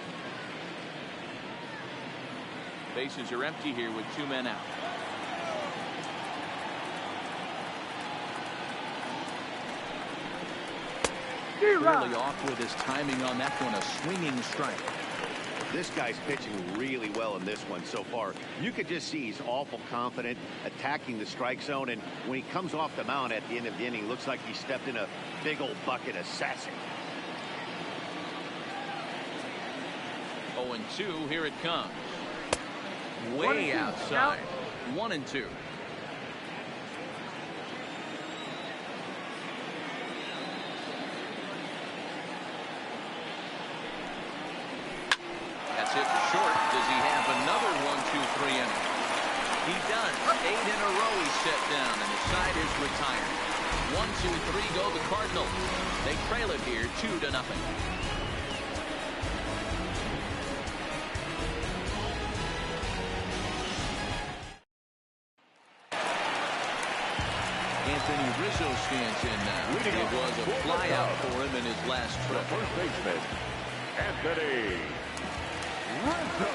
Bases are empty here with 2 men out. Clearly off with his timing on that one, a swinging strike. This guy's pitching really well in this one so far. You could just see he's awful confident attacking the strike zone, and when he comes off the mound at the end of the inning, looks like he stepped in a big old bucket of sassy. 0-2, here it comes. Way outside. 1-2. That's hit to short. Does he have another 1-2-3 inning? He does. 8 in a row he's set down, and the side is retired. 1-2-3 go the Cardinals. They trail it here 2-0. Anthony Rizzo stands in now. It was a flyout for him in his last trip. First baseman, Anthony Rizzo.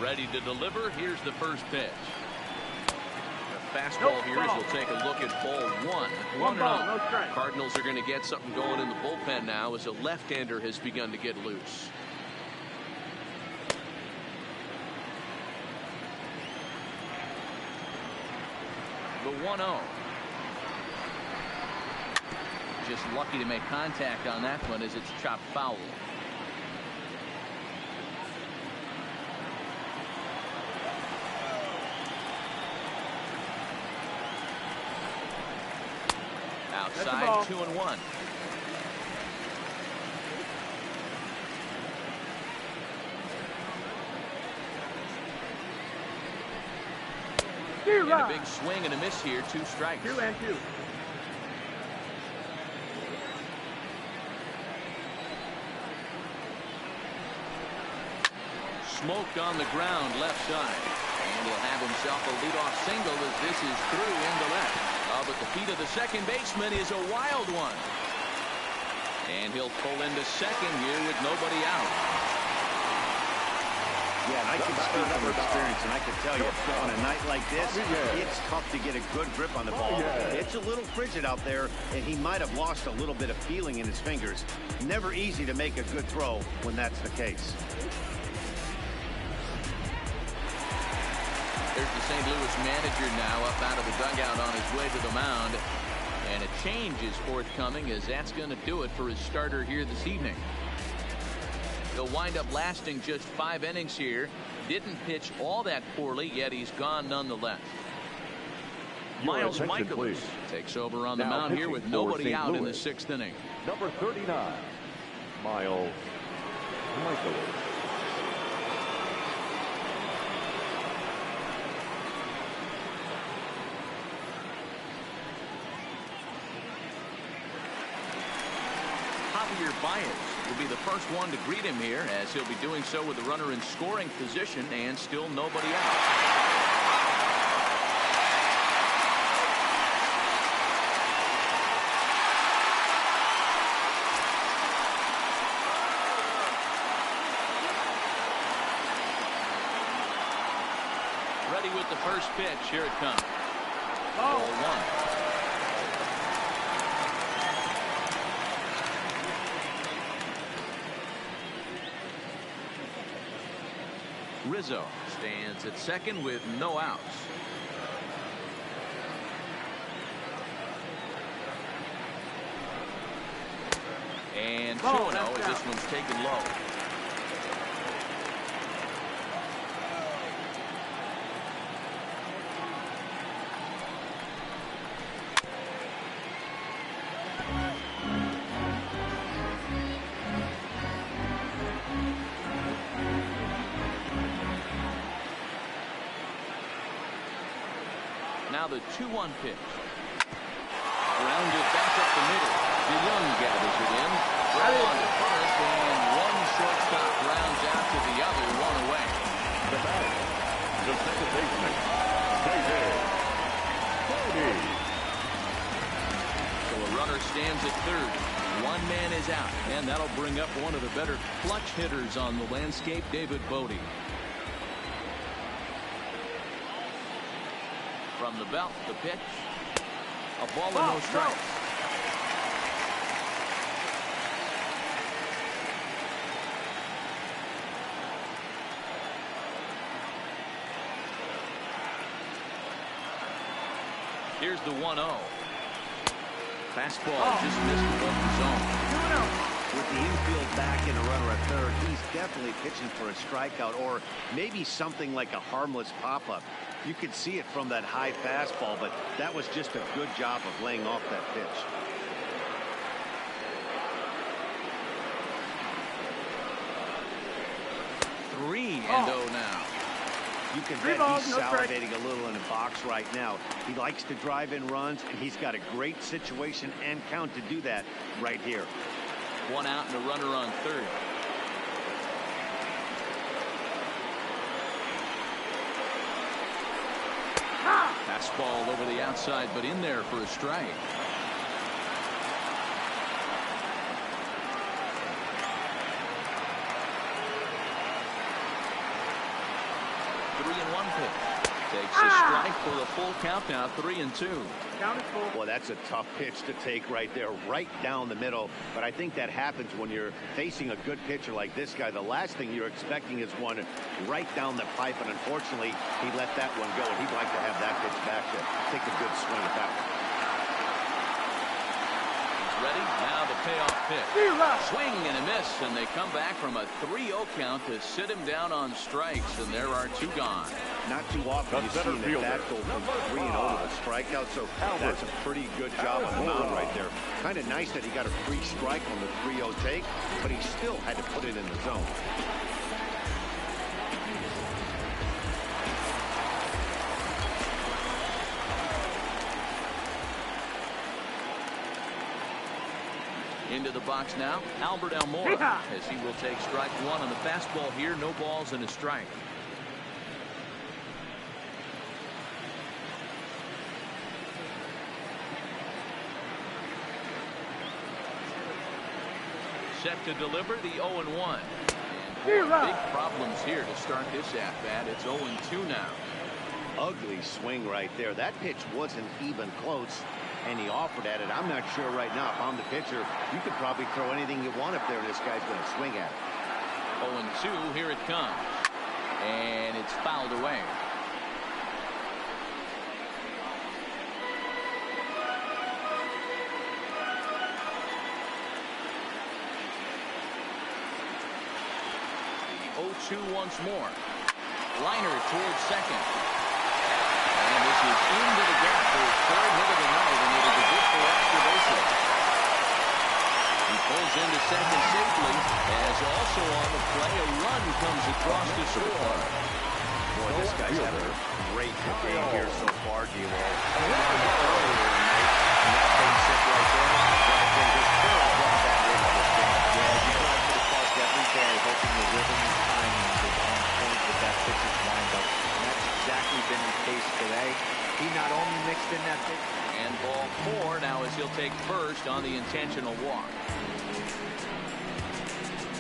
Ready to deliver. Here's the first pitch. The fastball here as we'll take a look at ball 1. 1-0. Cardinals are going to get something going in the bullpen now as a left-hander has begun to get loose. The 1-0. Just lucky to make contact on that one as it's chopped foul. Outside, 2-1. And a big swing and a miss here. 2 strikes. 2-2. Smoked on the ground left side. And he'll have himself a leadoff single as this is through into left. But the feet of the second baseman is a wild one. And he'll pull into second here with nobody out. Yeah, and I can speak from experience, and I can tell you, on a night like this, it's tough to get a good grip on the ball. It's a little frigid out there, and he might have lost a little bit of feeling in his fingers. Never easy to make a good throw when that's the case. There's the St. Louis manager now up out of the dugout on his way to the mound. And a change is forthcoming as that's going to do it for his starter here this evening. He'll wind up lasting just 5 innings here. Didn't pitch all that poorly, yet he's gone nonetheless. Miles Michaelis takes over on the mound here with nobody out in the 6th inning. Number 39, Miles Michaelis. Baez will be the first one to greet him here, as he'll be doing so with the runner in scoring position and still nobody out. Ready with the first pitch. Here it comes. Ball one. Rizzo stands at second with no outs. And 2-0 as this one's taken low. Now the 2-1 pitch. Grounded back up the middle. DeYoung gathers it in. Throw on to first, and one shortstop grounds out to the other, one away. The batter, the second baseman, David. So a runner stands at third. One man is out, and that'll bring up one of the better clutch hitters on the landscape, David Bodie. From the belt, the pitch. A ball and no strikes. Here's the 1-0. Fastball just missed above the zone. With the infield back and a runner at third, he's definitely pitching for a strikeout or maybe something like a harmless pop-up. You could see it from that high fastball, but that was just a good job of laying off that pitch. Three and 0 now. You can bet he's salivating a little in the box right now. He likes to drive in runs, and he's got a great situation and count to do that right here. One out and a runner on third. Fastball over the outside, but in there for a strike. Three and one pitch. Takes a strike for a full count now. 3-2. Count is full. Well, that's a tough pitch to take right there, right down the middle. But I think that happens when you're facing a good pitcher like this guy. The last thing you're expecting is one right down the pipe, and unfortunately, he let that one go. And he'd like to have that pitch back to take a good swing at that one. Ready? Now the payoff pitch. Swing and a miss, and they come back from a 3-0 count to sit him down on strikes, and there are two gone. Not too often you see that go from 3-0 to a strikeout, so that's a pretty good job on the mound right there. Kind of nice that he got a free strike on the 3-0 take, but he still had to put it in the zone. Into the box now, Albert Almora, as he will take strike one on the fastball here. No balls and a strike. Set to deliver the 0-1. And big problems here to start this at-bat. It's 0-2 now. Ugly swing right there. That pitch wasn't even close, and he offered at it. I'm not sure right now if I'm the pitcher. You could probably throw anything you want up there, and this guy's going to swing at it. 0-2, here it comes. And it's fouled away. The 0-2 once more. Liner towards second. And this is into the gap for his third hit of the night, and it'll be good for extra bases. He pulls into second safely, as also on the play, a run comes across to score. Boy, this guy's having a great game here so far, D-Lo. in that pitch. And ball 4 now as he'll take first on the intentional walk.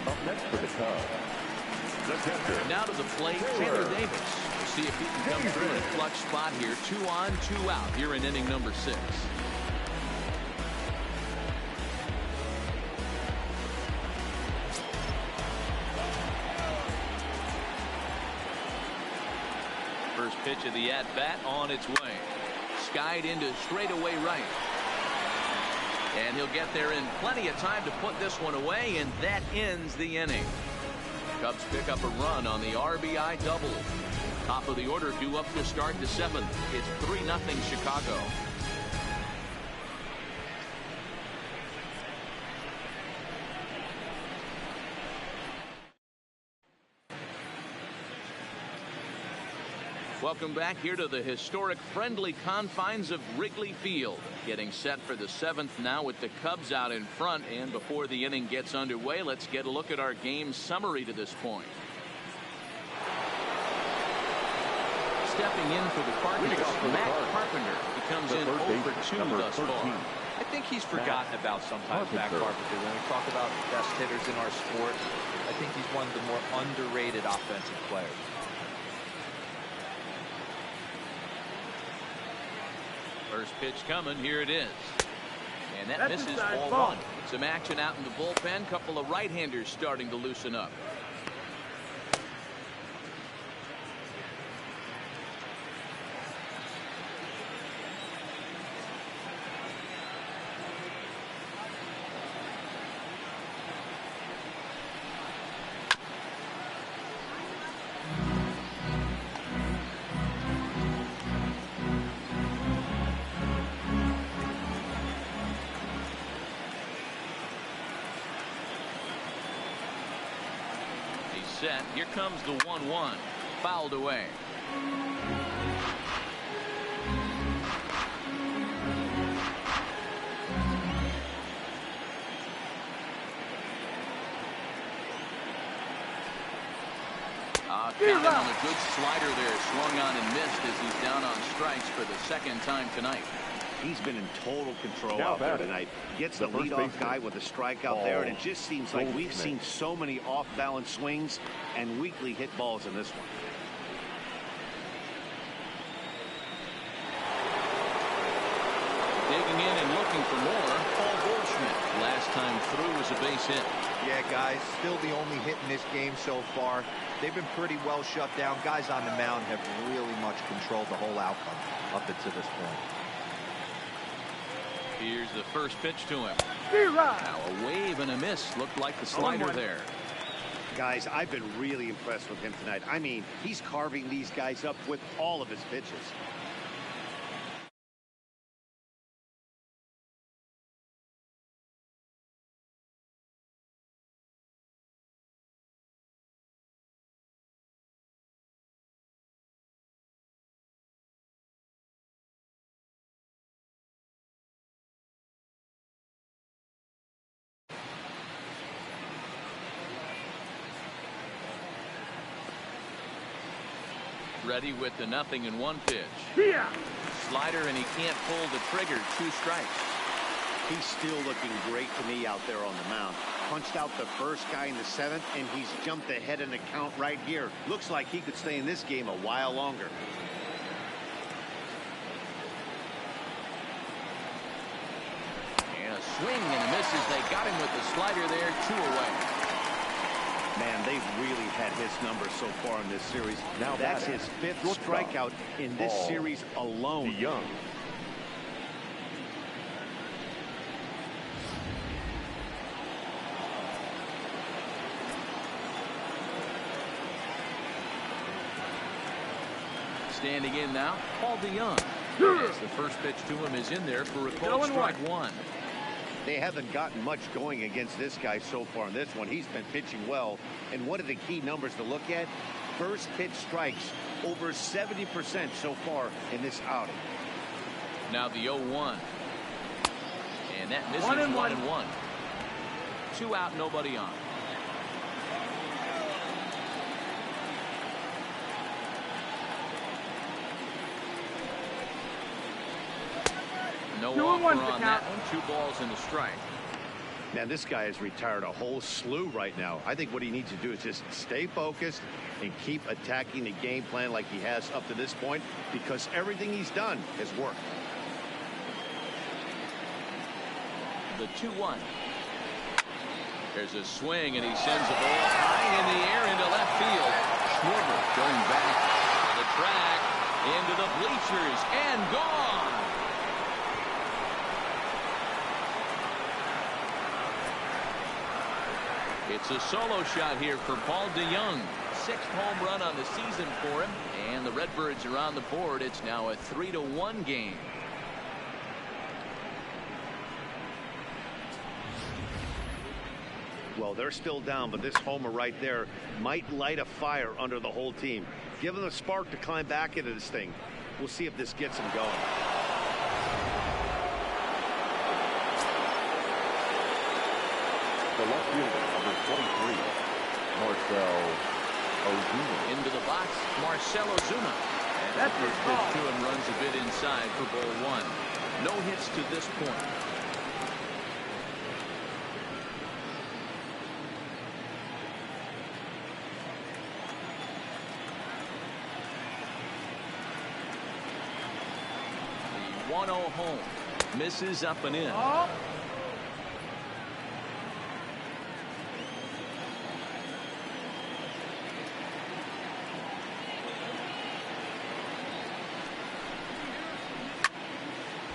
Up next for the Cubs, the catcher. Now to the plate, Taylor Davis. We'll see if he can come through in a clutch spot here. 2 on, 2 out here in inning number 6. First pitch of the at-bat on its way. Skied into straightaway right. And he'll get there in plenty of time to put this one away, and that ends the inning. Cubs pick up a run on the RBI double. Top of the order due up to start the 7th. It's 3-0 Chicago. Welcome back here to the historic friendly confines of Wrigley Field. Getting set for the 7th now with the Cubs out in front. And before the inning gets underway, let's get a look at our game summary to this point. Stepping in for the Cardinals, Matt Carpenter. He comes in over 2 thus far. I think he's forgotten about sometimes, Matt Carpenter. When we talk about best hitters in our sport, I think he's one of the more underrated offensive players. First pitch coming, here it is. And that misses ball 1. Some action out in the bullpen. Couple of right-handers starting to loosen up. Set. Here comes the 1-1. Fouled away. Counted on a good slider there. Swung on and missed as he's down on strikes for the 2nd time tonight. He's been in total control out there tonight. Gets the leadoff guy with a strikeout there, and it just seems like we've seen so many off-balance swings and weakly hit balls in this one. Digging in and looking for more, Paul Goldschmidt. Last time through was a base hit. Yeah, guys, still the only hit in this game so far. They've been pretty well shut down. Guys on the mound have really much controlled the whole outcome up until this point. Here's the first pitch to him. Now a wave and a miss. Looked like the slider there. Guys, I've been really impressed with him tonight. I mean, he's carving these guys up with all of his pitches. Ready with the 0-1 pitch. Slider, and he can't pull the trigger. 2 strikes. He's still looking great to me out there on the mound. Punched out the first guy in the 7th, and he's jumped ahead in the count right here. Looks like he could stay in this game a while longer. And a swing and a miss as they got him with the slider there. 2 away. Man, they've really had his number so far in this series. Now that's his 5th strikeout in this series alone. Young. Standing in now, Paul DeYoung. As the first pitch to him is in there for a called strike 1. They haven't gotten much going against this guy so far in this one. He's been pitching well. And one of the key numbers to look at, first pitch strikes, over 70% so far in this outing. Now the 0-1. And that misses 1-1. 2 out, nobody on. No 2-1 offer the on count. that one. 2 balls and a strike. Man, this guy has retired a whole slew right now. I think what he needs to do is just stay focused and keep attacking the game plan like he has up to this point, because everything he's done has worked. The 2-1. There's a swing, and he sends the ball high in the air into left field. Schwarber going back to the track, into the bleachers, and gone. It's a solo shot here for Paul DeYoung. 6th home run on the season for him, and the Redbirds are on the board. It's now a 3-1 game. Well, they're still down, but this homer right there might light a fire under the whole team. Give them a spark to climb back into this thing. We'll see if this gets them going. The left fielder, number 23, Marcel Ozuna. Into the box, Marcel Ozuna. And That's the his first ball. pitch to him runs a bit inside for ball 1. No hits to this point. The 1-0 home. Misses up and in. Oh.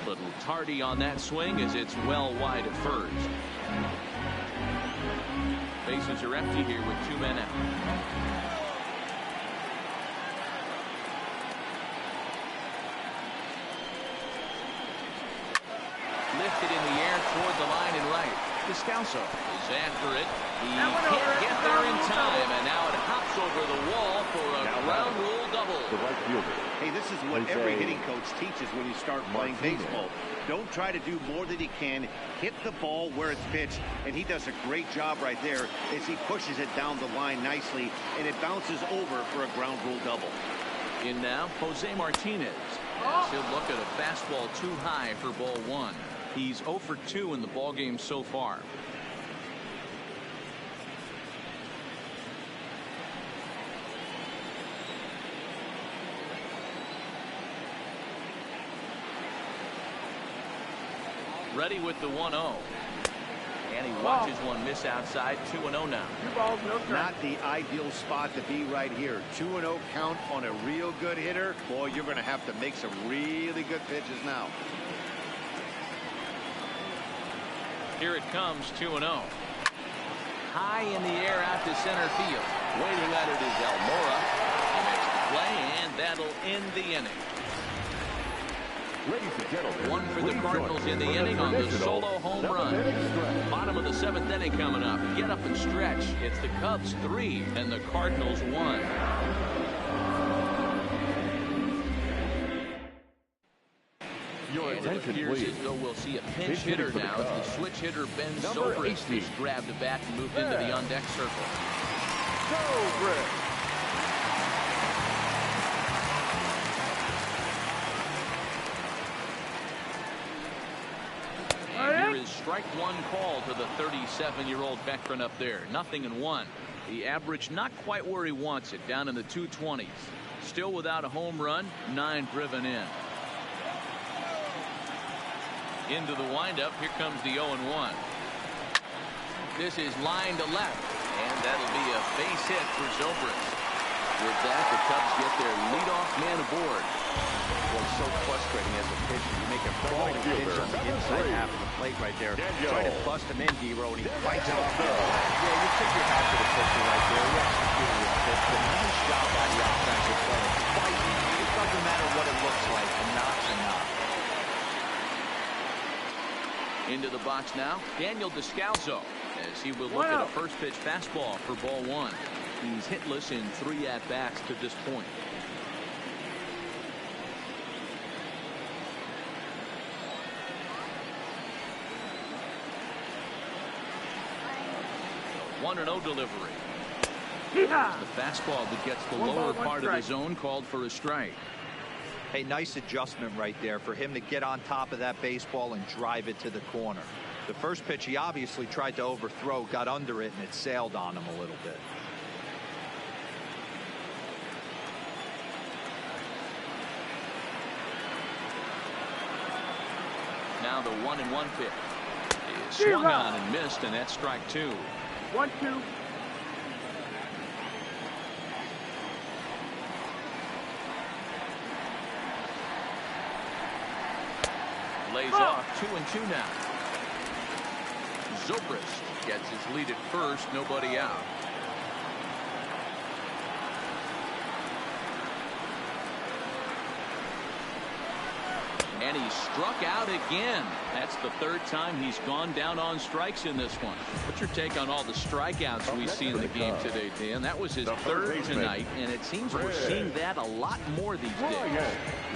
Little tardy on that swing as it's well wide at first. Bases are empty here with 2 men out. Lifted in the air toward the line and right. Descalso is after it. He can't get there in time, and now it hops over the wall for a ground rule double. The right fielder. Hey, this is what every hitting coach teaches when you start playing baseball. Don't try to do more than he can. Hit the ball where it's pitched, and he does a great job right there as he pushes it down the line nicely, and it bounces over for a ground rule double. In now, Jose Martinez. He'll look at a fastball too high for ball 1. He's 0 for 2 in the ballgame so far. Ready with the 1-0. And he watches one miss outside. 2-0 now. 2 balls, no strike. Not the ideal spot to be right here. 2-0 count on a real good hitter. Boy, you're going to have to make some really good pitches now. Here it comes, 2-0. High in the air out to center field. Waiting on it is Almora. He makes the play, and that'll end the inning. Ladies and gentlemen, 1 for the Cardinals in the inning on the solo home run. Bottom of the 7th inning coming up. Get up and stretch. It's the Cubs 3 and the Cardinals 1. Your And it attention, appears please. as though we'll see a pinch Pinch hitting hitter for the now. The Cubs. switch hitter Ben Number Zobrist 18. has grabbed the bat and moved into the on-deck circle. And here is strike 1 call to the 37-year-old veteran up there. 0-1. The average not quite where he wants it, down in the 220s. Still without a home run, 9 driven in. Into the windup, here comes the 0-1. This is line to left, and that'll be a base hit for Zobrist. With that, the Cubs get their leadoff man aboard. Well, it's so frustrating as a pitcher. You make a throwing pitch on the inside half of the plate right there. Try to bust him in, Giro, and he fights out. Yeah, you tip your hat to the pitcher right there. He executed his pitch. The nice job by the offensive player. Fighting. It doesn't matter what it looks like. A knock's a knock. Into the box now, Daniel Descalso, as he will look at a first pitch fastball for ball 1. He's hitless in 3 at-bats to this point. The 1-0 delivery. Yeehaw! The fastball that gets the 1 ball, lower 1 part of the strike. zone called for a strike. Hey, nice adjustment right there for him to get on top of that baseball and drive it to the corner. The first pitch he obviously tried to overthrow, got under it, and it sailed on him a little bit. Now the 1-1 pitch is swung on and missed, and that's strike 2. 1-2. Lays off 2-2 now. Zobrist gets his lead at first, nobody out. And he struck out again. That's the third time he's gone down on strikes in this one. What's your take on all the strikeouts we see in the game today, Dan? That was his third tonight, and it seems we're seeing that a lot more these days.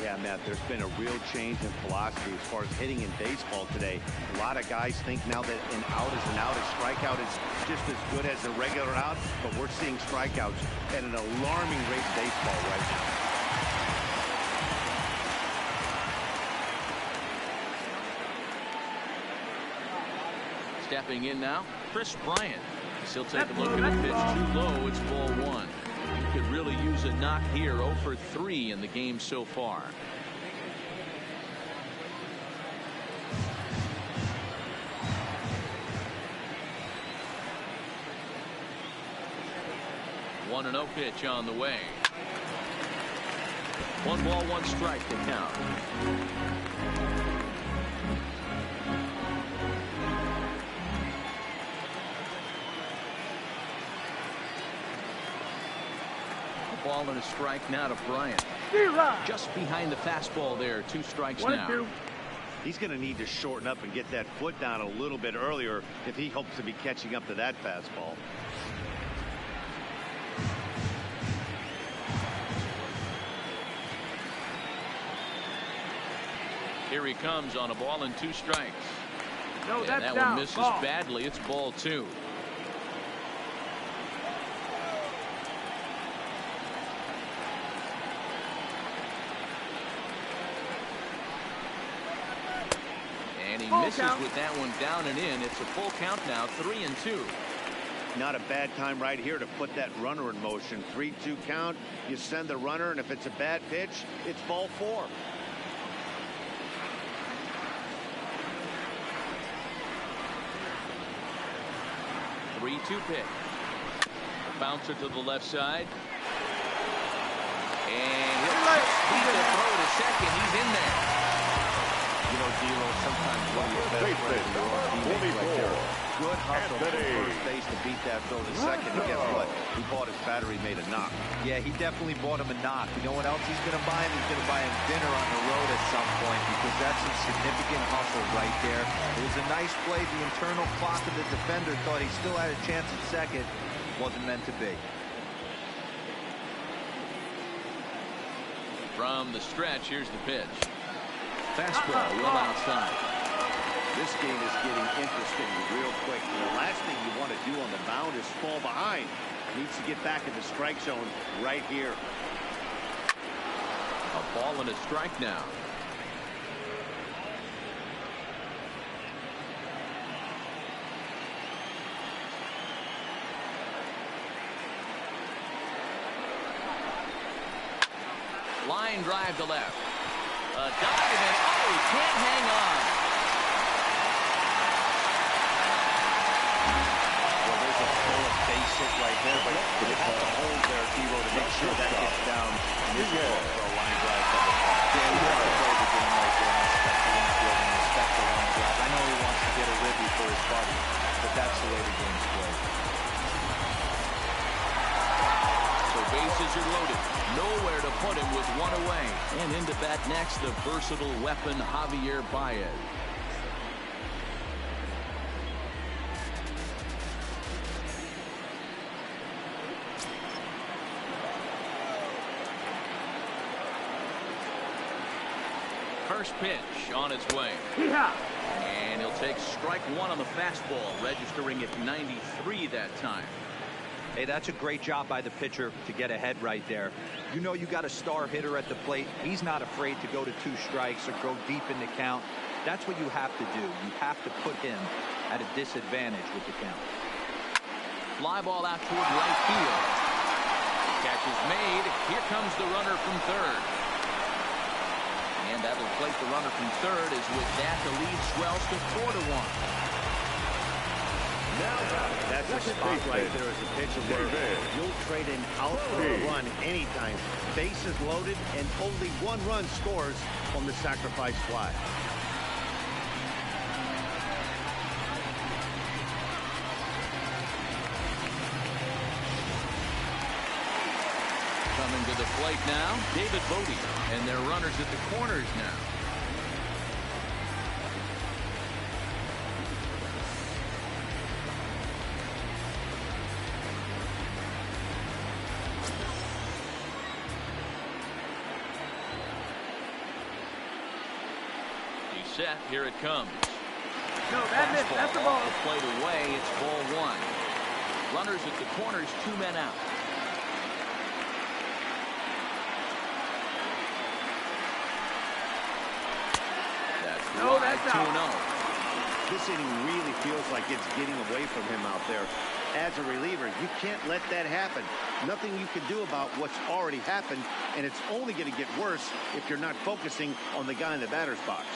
Yeah, Matt, there's been a real change in philosophy as far as hitting in baseball today. A lot of guys think now that an out is an out, a strikeout is just as good as a regular out, but we're seeing strikeouts at an alarming rate in baseball right now. Stepping in now, Chris Bryant. He'll take a look at the pitch too low. It's ball 1. He could really use a knock here. 0 for 3 in the game so far. One and 0 pitch on the way. 1 ball, 1 strike to count. Ball and a strike now to Bryant. Just behind the fastball there. 2 strikes now. He's going to need to shorten up and get that foot down a little bit earlier if he hopes to be catching up to that fastball. Here he comes on a ball and 2 strikes. No, and that's that down. one misses Ball. badly. It's ball 2. And he misses with that one down and in. It's a full count now, 3-2. Not a bad time right here to put that runner in motion. 3-2 count. You send the runner, and if it's a bad pitch, it's ball 4. Pick. Bouncer to the left side. And he'll beat the throw to second. He's in there. You know, D'Lo, sometimes one of your best friends are on teammates right there. Good hustle from first base to beat that throw to second. And guess what? He bought his battery, made a knock. Yeah, he definitely bought him a knock. You know what else he's going to buy him? He's going to buy him dinner on the road at some point, because that's some significant hustle right there. It was a nice play. The internal clock of the defender thought he still had a chance at second. Wasn't meant to be. From the stretch, here's the pitch. Fastball well outside. This game is getting interesting real quick. The last thing you want to do on the mound is fall behind. Needs to get back in the strike zone right here. A ball and a strike now. Line drive to left. A dive and he can't hang on. Well, there's a full base hit right there, but you have to hold there, D'Lo, to make sure that gets down. And this is for a line drive. Yeah, you have to play the game right there and respect the infield and respect the line drive. I know he wants to get a ribby for his buddy, but that's the way the game's played. So bases are loaded. Nowhere to put him with 1 away. And into bat next, the versatile weapon, Javier Baez. First pitch on its way. And he'll take strike 1 on the fastball, registering at 93 that time. Hey, that's a great job by the pitcher to get ahead right there. You know you got a star hitter at the plate. He's not afraid to go to 2 strikes or go deep in the count. That's what you have to do. You have to put him at a disadvantage with the count. Fly ball out toward right field. Catch is made. Here comes the runner from third. And that'll place the runner from third. As with that, the lead swells to 4-1. That's a spot right there as a pitcher where you'll trade an out for a run anytime. Bases loaded and only 1 run scores on the sacrifice fly. Coming to the plate now, David Bodie, and their runners at the corners now. Set, here it comes. No, that missed. That's the ball. Played away. It's ball 1. Runners at the corners, 2 men out. That's 2-0. This inning really feels like it's getting away from him out there. As a reliever, you can't let that happen. Nothing you can do about what's already happened, and it's only going to get worse if you're not focusing on the guy in the batter's box.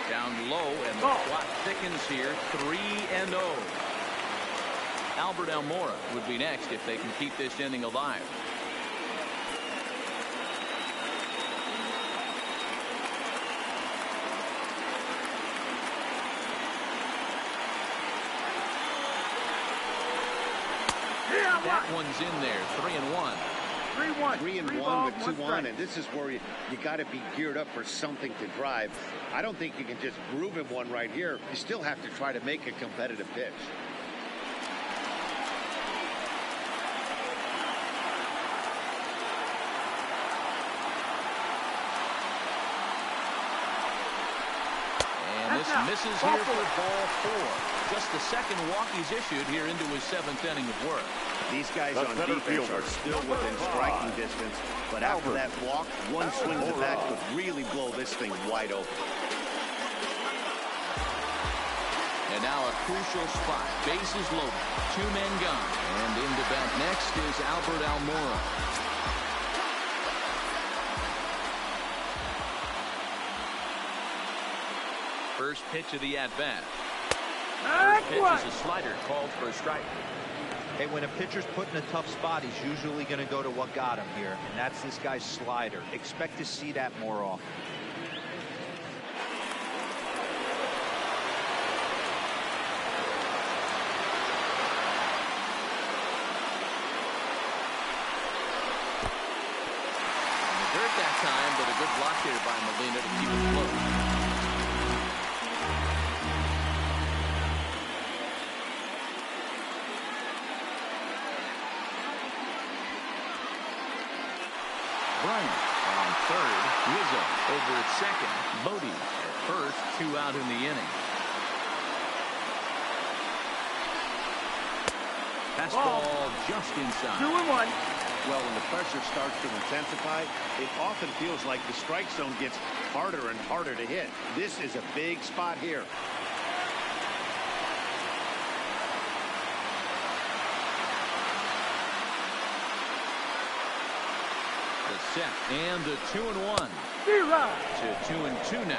Down low, and the clock thickens here. 3-0. Albert Almora would be next if they can keep this inning alive. That one's in there. 3-1. 3-1. 3-1 with 2 on, and this is where you got to be geared up for something to drive. I don't think you can just groove him one right here. You still have to try to make a competitive pitch. And this misses here for ball 4. Just the second walk he's issued here into his 7th inning of work. These guys on defense are still within striking distance, but after that walk, 1 swing of the bat could really blow this thing wide open. And now a crucial spot. Bases loaded. 2 men gone. And into bat next is Albert Almora. First pitch of the at-bat. First pitch is a slider called for a strike. Hey, when a pitcher's put in a tough spot, he's usually going to go to what got him here, and that's this guy's slider. Expect to see that more often. Dirt that time, but a good block here by Molina to keep it close. Bryant on third. Rizzo over at second. Bodie at first. 2 out in the inning. Fastball just inside. 2-1. Well, when the pressure starts to intensify, it often feels like the strike zone gets harder and harder to hit. This is a big spot here. The set and the 2-1 to 2-2 now.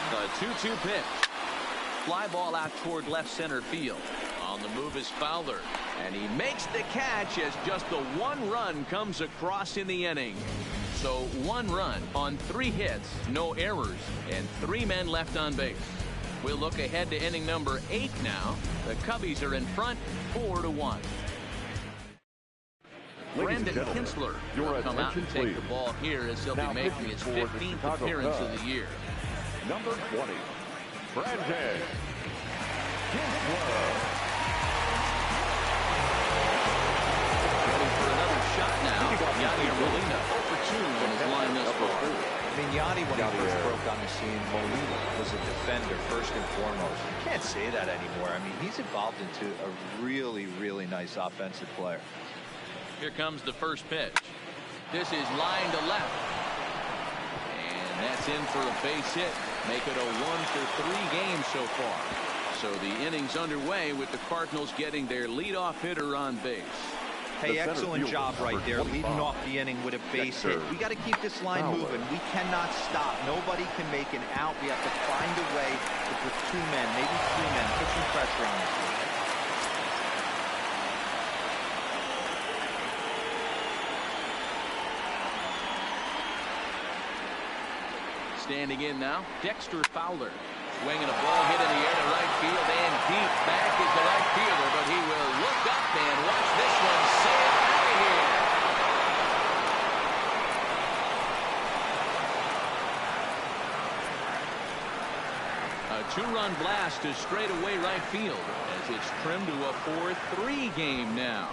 The 2-2 pitch. Fly ball out toward left center field. On the move is Fowler, and he makes the catch as just the 1 run comes across in the inning. So 1 run on 3 hits, no errors, and 3 men left on base. We'll look ahead to inning number 8 now. The Cubbies are in front 4-1. Brandon Kinsler will come out and take the ball here as he'll be making his 15th appearance of the year. Number 20, Brandon Ready for another shot now. Yadier Molina, 0 for 2 in his line thus far. I mean, Yanni, when he first broke on the scene, Molina was a defender first and foremost. You can't say that anymore. I mean, he's evolved into a really, really nice offensive player. Here comes the first pitch. This is line to left. And that's in for a base hit. Make it a 1 for 3 game so far. So the inning's underway with the Cardinals getting their leadoff hitter on base. Hey, excellent job right there, leading off the inning with a base hit. We got to keep this line moving. We cannot stop. Nobody can make an out. We have to find a way to put 2 men, maybe 3 men, put some pressure on this guy. Standing in now, Dexter Fowler. Swinging a ball hit in the air to right field and deep back is the right fielder, but he will look up and watch this one sail out of here. A 2-run blast to straightaway right field as it's trimmed to a 4-3 game now.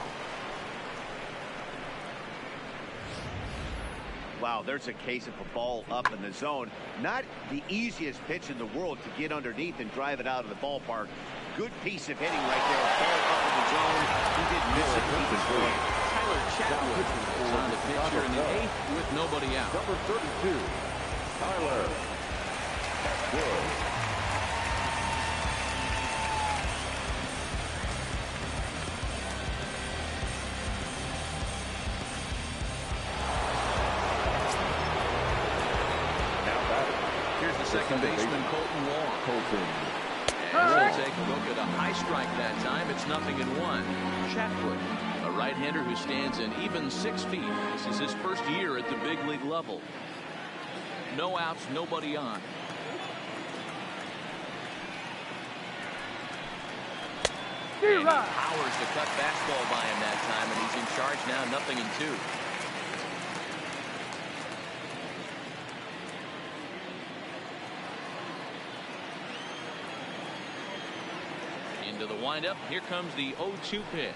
Wow, there's a case of a ball up in the zone. Not the easiest pitch in the world to get underneath and drive it out of the ballpark. Good piece of hitting right there. Ball up in the zone. He didn't miss it. He was good. Tyler Chatwood is on the pitch here in the 8th with nobody out. Number 32, Tyler Chatwood. Second baseman Colton Wong. And we'll take a look at a high strike that time. It's 0-1. Chatwood, a right-hander who stands an even 6 feet. This is his first year at the big league level. No outs, nobody on. And he powers the cut fastball by him that time, and he's in charge now, 0-2. Into the windup. Here comes the 0-2 pitch.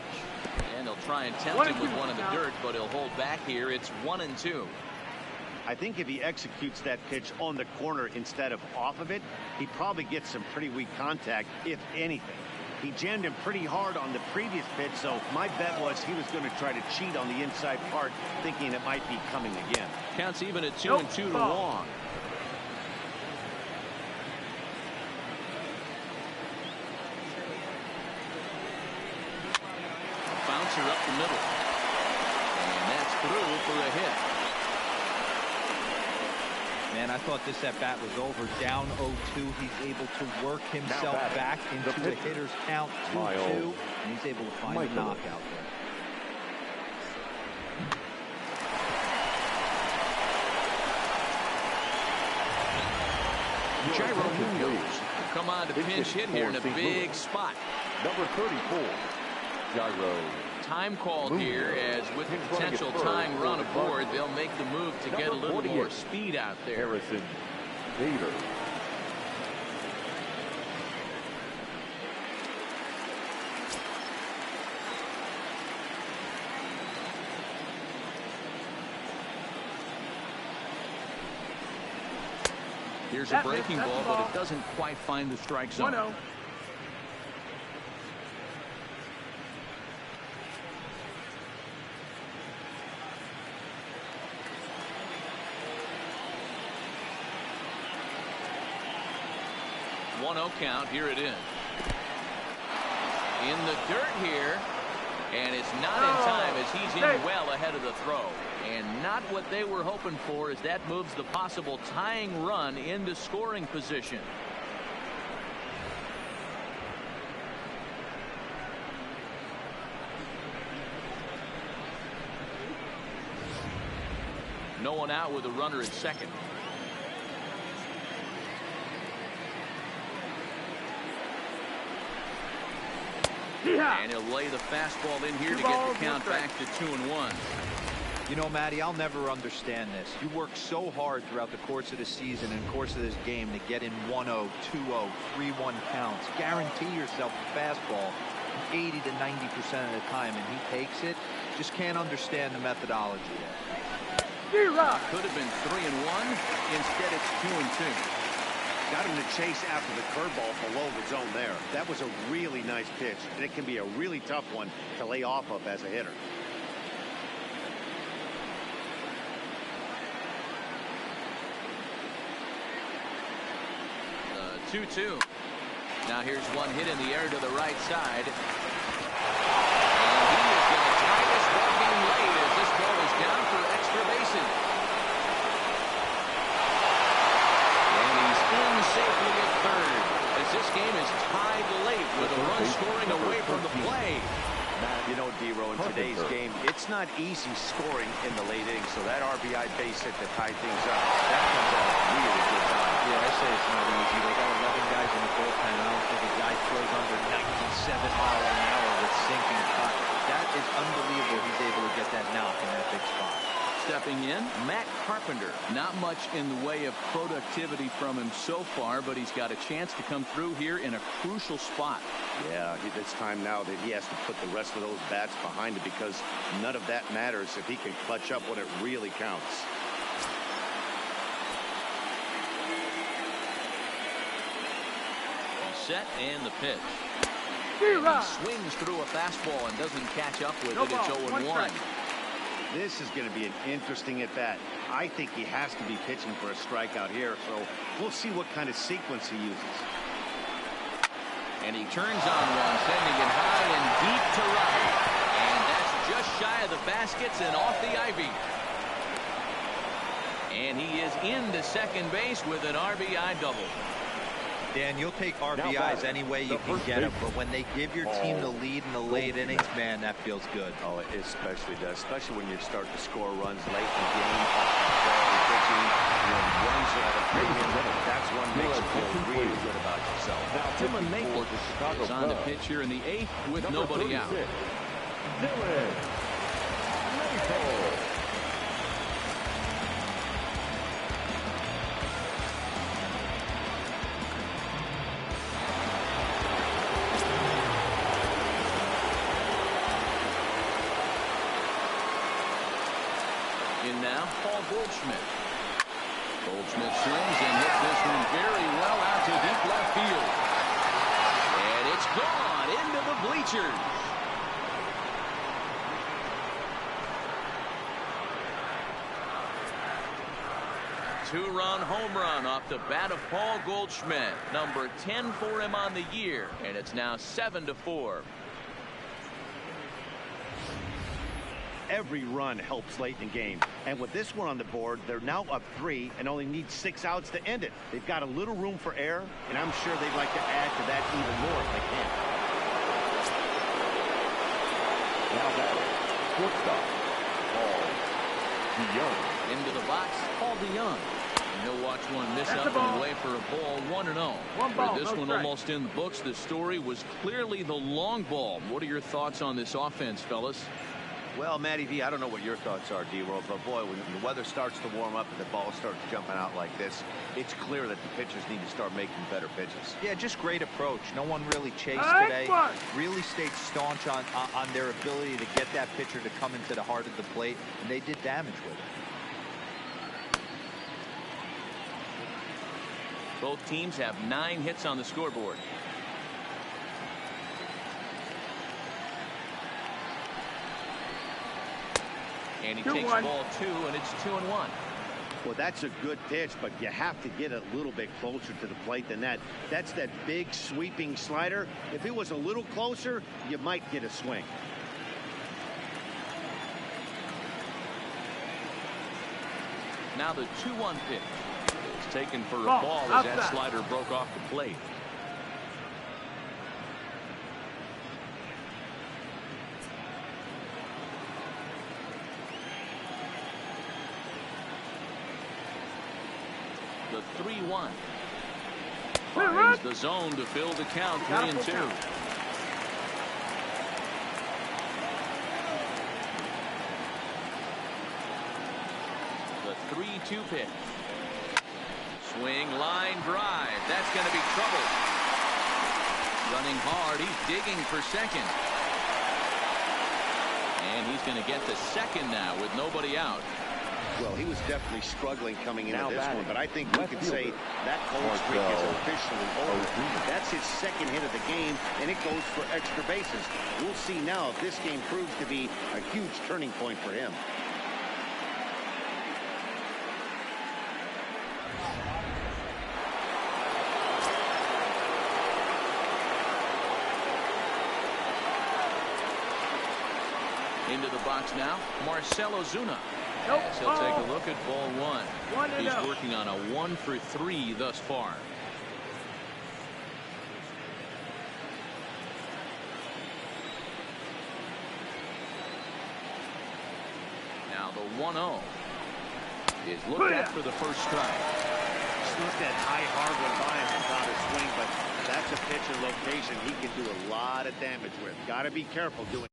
And they'll try and tempt him with one in the dirt, but he'll hold back here. It's 1-2. I think if he executes that pitch on the corner instead of off of it, he probably gets some pretty weak contact, if anything. He jammed him pretty hard on the previous pitch, so my bet was he was going to try to cheat on the inside part, thinking it might be coming again. Counts even at 2-2 to Wong. Bouncer up the middle. And that's through for a hit. Man, I thought this at-bat was over. Down 0-2. He's able to work himself back into the hitter's count 2-2. And he's able to find a knockout there. Jairo Munoz come on to pinch hit here in a big spot. Number 34, Jairo. Time called here, as with the potential tying run aboard, they'll make the move to get a little more speed out there. Harrison Bader. Here's a breaking ball, but it doesn't quite find the strike zone. 1-0. Count. Here it is. In the dirt here, and it's not in time as he's in well ahead of the throw. And not what they were hoping for, as that moves the possible tying run into scoring position. No one out with a runner at second. And he'll lay the fastball in here to get the count back to 2-1. You know, Matty, I'll never understand this. You work so hard throughout the course of the season and course of this game to get in 1-0, 2-0, 3-1 counts. Guarantee yourself a fastball 80 to 90% of the time, and he takes it. Just can't understand the methodology there. Could have been 3-1. Instead, it's 2-2. Got him to chase after the curveball below the zone there. That was a really nice pitch, and it can be a really tough one to lay off of as a hitter. 2-2. Now here's one hit in the air to the right side. And he is going to tie this ball game late as this ball is down for extra bases. And he's in safely at third as this game is tied late with a run scoring away from the play. You know, D-Row, in today's game, it's not easy scoring in the late innings, so that RBI base hit to tie things up, that comes out really good time. Yeah, I say it's not easy. They got 11 guys in the bullpen. I don't think a guy throws under 97 miles an hour with sinking cut. That is unbelievable he's able to get that knock in that big spot. Stepping in, Matt Carpenter. Not much in the way of productivity from him so far, but he's got a chance to come through here in a crucial spot. Yeah, it's time now that he has to put the rest of those bats behind it, because none of that matters if he can clutch up when it really counts. Set and the pitch. And he swings through a fastball and doesn't catch up with it. It's 0-1. This is going to be an interesting at-bat. I think he has to be pitching for a strikeout here, so we'll see what kind of sequence he uses. And he turns on one, sending it high and deep to right. And that's just shy of the baskets and off the ivy. And he is into second base with an RBI double. Dan, you'll take RBIs any way you can get them, but when they give your team the lead in the late innings, man, that feels good. Oh, it especially does, especially when you start to score runs late in the game, pitching, runs at a premium. That's what makes you feel really good about yourself. Now, Dylan Maple is on the pitch here in the 8th with nobody out. Dylan Maple. Now, Paul Goldschmidt. Goldschmidt swings and hits this one very well out to deep left field. And it's gone into the bleachers. Two-run home run off the bat of Paul Goldschmidt. Number 10 for him on the year. And it's now 7-4. Every run helps late in the game, and with this one on the board, they're now up 3 and only need 6 outs to end it. They've got a little room for error, and I'm sure they'd like to add to that even more if they can. Now batting, shortstop, Paul DeYoung. Into the box, Paul DeYoung. And he'll watch one miss up and away for a ball, 1-0. For this one almost in the books, the story was clearly the long ball. What are your thoughts on this offense, fellas? Well, Matty V, I don't know what your thoughts are, D-Roll, but boy, when the weather starts to warm up and the ball starts jumping out like this, it's clear that the pitchers need to start making better pitches. Yeah, just great approach. No one really chased today. Really stayed staunch on their ability to get that pitcher to come into the heart of the plate, and they did damage with it. Both teams have 9 hits on the scoreboard. And he takes ball 2, and it's 2-1. Well, that's a good pitch, but you have to get a little bit closer to the plate than that. That's that big sweeping slider. If it was a little closer, you might get a swing. Now the 2-1 pitch is taken for a ball as that slider broke off the plate. The 3-1 finds the zone to fill the count, 3-2. 3-2 pitch. Swing, line drive. That's going to be trouble. Running hard. He's digging for second. And he's going to get the second now with nobody out. Well, he was definitely struggling coming into this one, but I think we can say that cold streak is officially over. That's his second hit of the game, and it goes for extra bases. We'll see now if this game proves to be a huge turning point for him. Into the box now, Marcell Ozuna. Nope. As he'll take a look at ball one. 1-0. He's working on a 1-for-3 thus far. Now the 1-0 is looked at for the first strike. Slipped that high hard one by him without a swing, but that's a pitch and location he can do a lot of damage with. Got to be careful doing.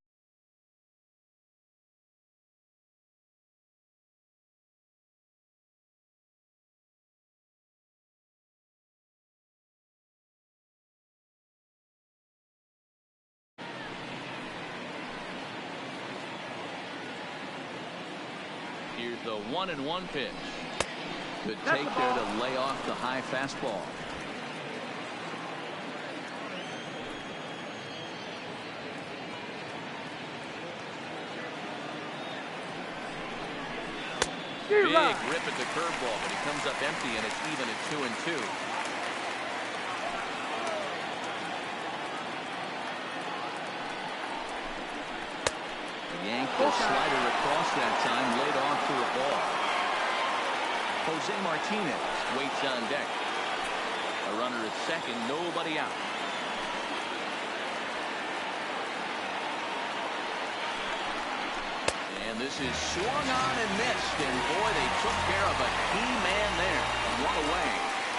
Here's the 1-1 pitch. Good take there to lay off the high fastball. Big rip at the curveball, but he comes up empty, and it's even at 2-2. Yanked the slider across that time, laid off to a ball. Jose Martinez waits on deck. A runner at second, nobody out. And this is swung on and missed, and boy, they took care of a key man there. One away.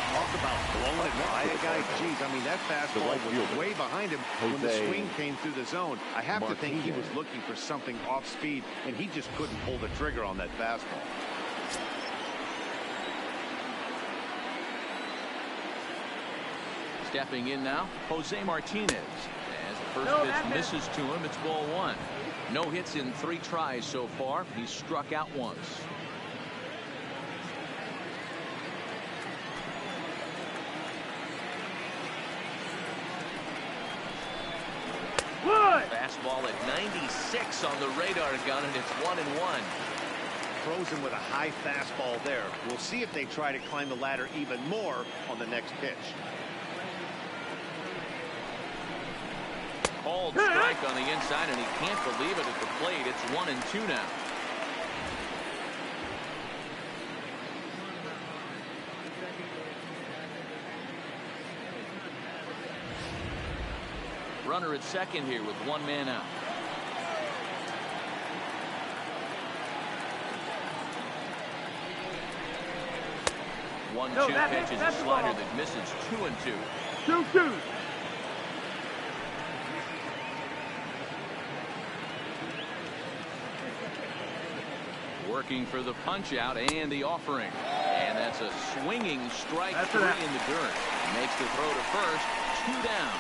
Talk about blowing it by a guy. Geez, I mean, that fastball was way behind him when the swing came through the zone. I have to think he was looking for something off speed, and he just couldn't pull the trigger on that fastball. Stepping in now, Jose Martinez. As the first pitch misses to him, it's ball one. No hits in 3 tries so far. He's struck out once. Fastball at 96 on the radar gun, and it's 1-1. Throws him with a high fastball there. We'll see if they try to climb the ladder even more on the next pitch. Called strike on the inside, and he can't believe it at the plate. It's 1-2 now. Runner at second here with 1 man out. One-two pitch is a slider that misses 2-2. 2-2. Working for the punch out and the offering. And that's a swinging strike 3 in the dirt. Makes the throw to first. 2 down.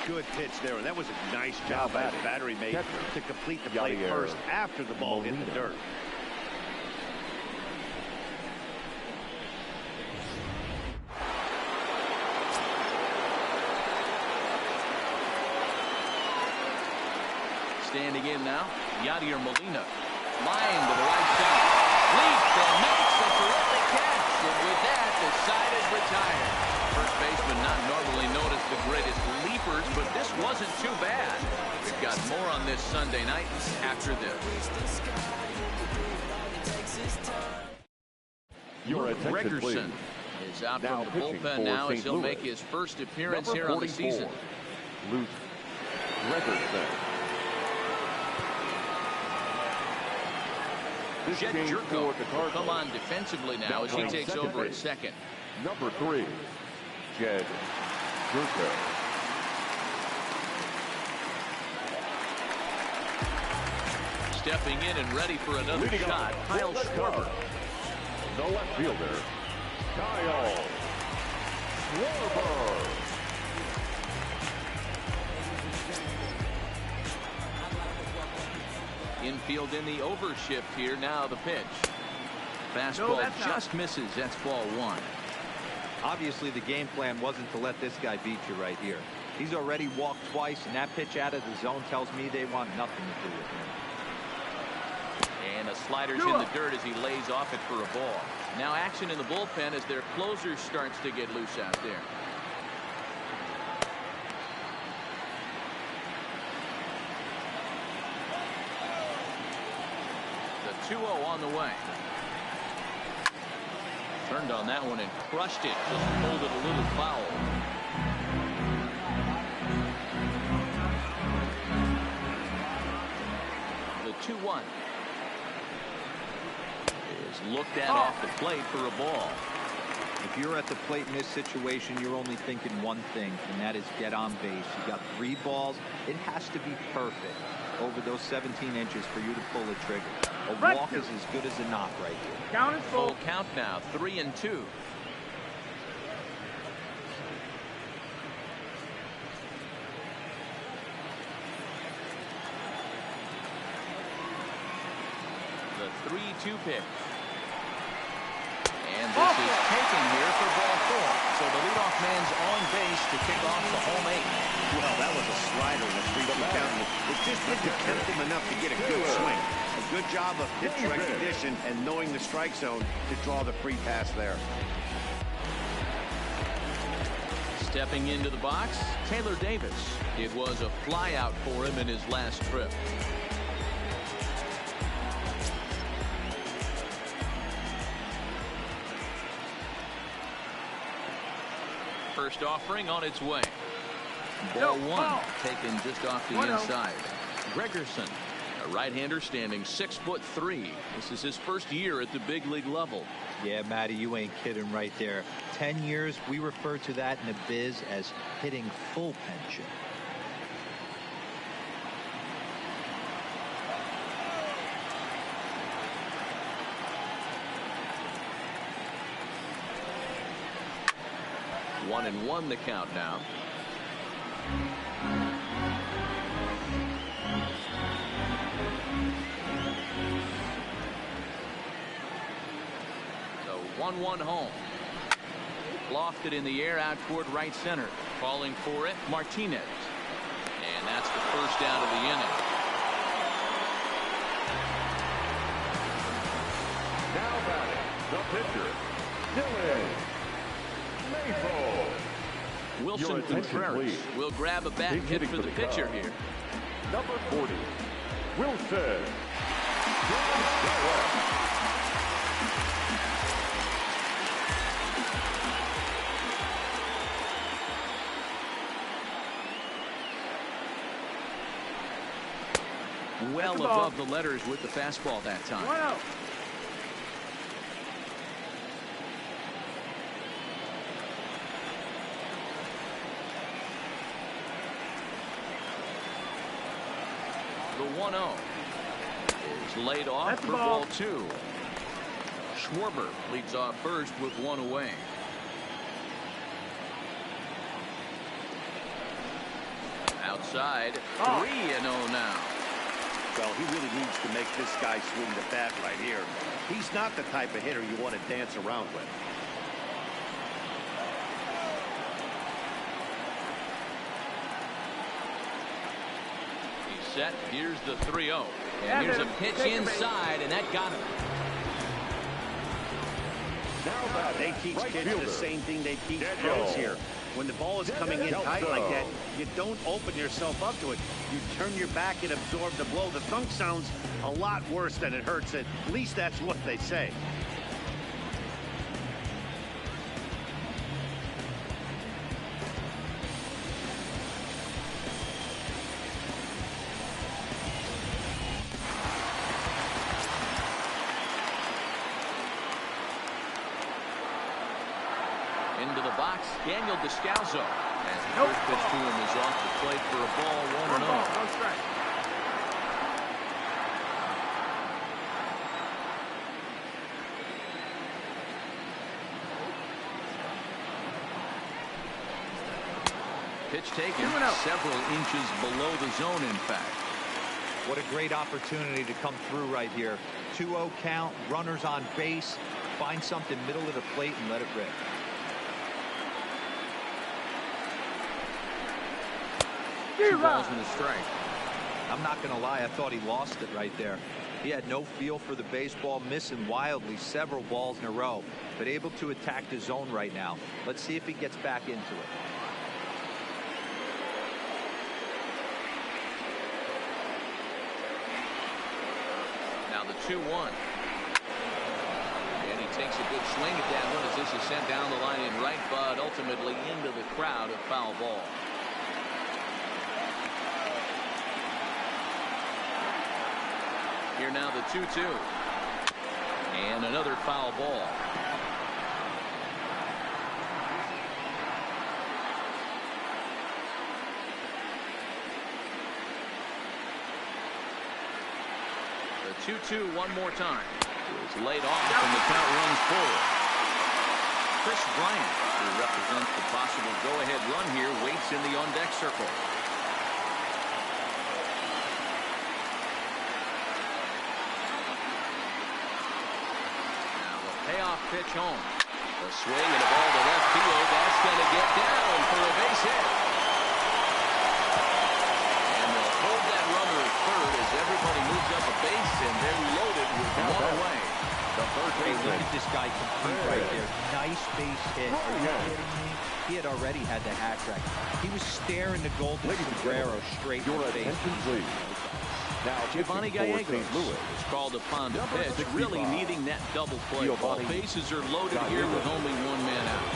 Good pitch there, and that was a nice job by the battery mate to complete the play first after the ball hit the dirt. Standing in now, Yadier Molina. Flying to the right side. Leaps and makes a terrific catch. And with that, the side is retired. First baseman not normally known as the greatest leapers, but this wasn't too bad. We've got more on this Sunday night after this. Gregerson is out from the bullpen now as he'll make his first appearance here on the season. Luke Gregerson. Jed Jerko will come on defensively now as he takes over at second. Number 3, Jed Jerko. Stepping in and ready for another shot, Kyle Schwarber. The left fielder, Kyle Schwarber. Infield in the overshift here. Now the pitch. Fastball just misses. That's ball one. Obviously, the game plan wasn't to let this guy beat you right here. He's already walked twice, and that pitch out of the zone tells me they want nothing to do with him. And a slider's in the dirt as he lays off it for a ball. Now action in the bullpen as their closer starts to get loose out there. The 2-0 on the way. Turned on that one and crushed it. Just pulled it a little foul. The 2-1 is looked at off the plate for a ball. If you're at the plate in this situation, you're only thinking one thing, and that is get on base. You got 3 balls. It has to be perfect over those 17 inches for you to pull the trigger. A walk is as good as a knock right here. Count is full. Full count now, 3-2. The 3-2 pitch. And this is taken here for ball 4. So the leadoff man's on base to kick off the home 8. Well, that was a slider in the 3-2 count. It just didn't tempt him enough to get a good swing. A good job of pitch recognition and knowing the strike zone to draw the free pass there. Stepping into the box, Taylor Davis. It was a flyout for him in his last trip. First offering on its way. Ball 1 taken just off the inside. Gregerson, a right-hander standing 6'3". This is his first year at the big league level. Yeah, Matty, you ain't kidding right there. 10 years, we refer to that in the biz as hitting full pension. One and one the count now. So 1-1 home. Lofted in the air out toward right center. Calling for it, Martinez. And that's the first out of the inning. Now batting, the pitcher, Dylan. Wilson Contreras will grab a bat and hit for the pitcher here. Number 40, Wilson. Well above the letters with the fastball that time. 1-0. The 1-0 is laid off for ball 2. Schwarber leads off first with one away. Outside, 3-0 now. Well, he really needs to make this guy swing the bat right here. He's not the type of hitter you want to dance around with. Set. Here's the 3-0. And here's a pitch inside, and that got him. They teach kids the same thing they teach pros here. When the ball is coming in tight like that, you don't open yourself up to it. You turn your back and absorb the blow. The thunk sounds a lot worse than it hurts. At least that's what they say. Into the box, Daniel Descalzo. As the first pitch to him is off the plate for a ball, 1-0. Pitch taken several inches below the zone, in fact. What a great opportunity to come through right here. 2-0 count, runners on base. Find something middle of the plate and let it rip. Two balls and a strike. I'm not going to lie, I thought he lost it right there. He had no feel for the baseball, missing wildly several balls in a row, but able to attack the zone right now. Let's see if he gets back into it. Now the 2-1. And he takes a good swing at that one as this is sent down the line in right, but ultimately into the crowd, a foul ball. Here now the 2-2. And another foul ball. The 2-2 one more time. It's laid off and the count runs forward. Chris Bryant, who represents the possible go-ahead run here, waits in the on-deck circle. Payoff pitch home. A swing and a ball to left field. That's going to get down for a base hit. And they'll hold that runner at third as everybody moves up a base, and they're loaded with one away. The third base. Look at this guy complete right there. Nice base hit. Are you kidding me? He had already had the hat trick. He was staring the golden sombrero straight in the face. Now, Giovanni Gallegos is called upon to pitch, really needing that double play. All bases are loaded here with only one man out.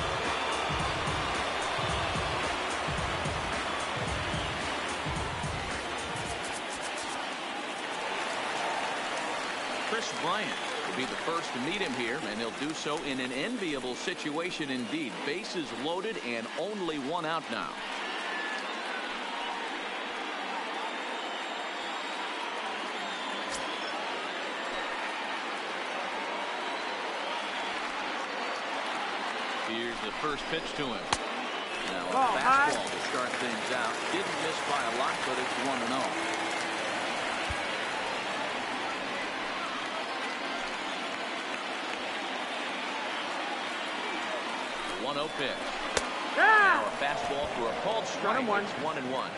Chris Bryant will be the first to meet him here, and he'll do so in an enviable situation indeed. Bases loaded and only one out now. Here's the first pitch to him. Now a fastball to start things out. Didn't miss by a lot, but it's 1-0. 1-0 pitch. Now a fastball for a called strike. It's 1-1.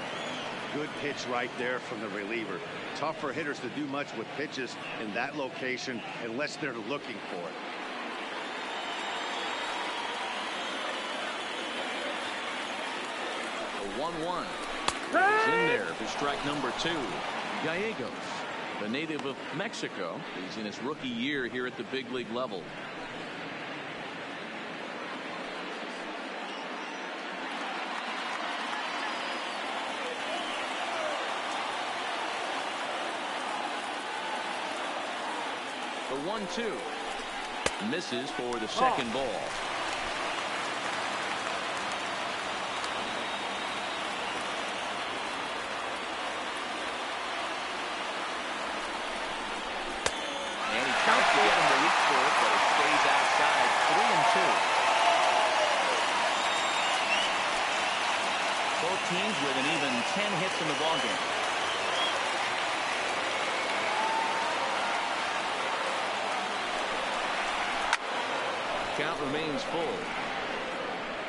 Good pitch right there from the reliever. Tough for hitters to do much with pitches in that location unless they're looking for it. A 1-1. He's in there for strike number 2. Gallegos, the native of Mexico, is in his rookie year here at the big league level. The 1-2 misses for the second ball. And he tries to get him to reach for it, but it stays outside. 3-2. Both teams with an even 10 hits in the ballgame. Count remains full.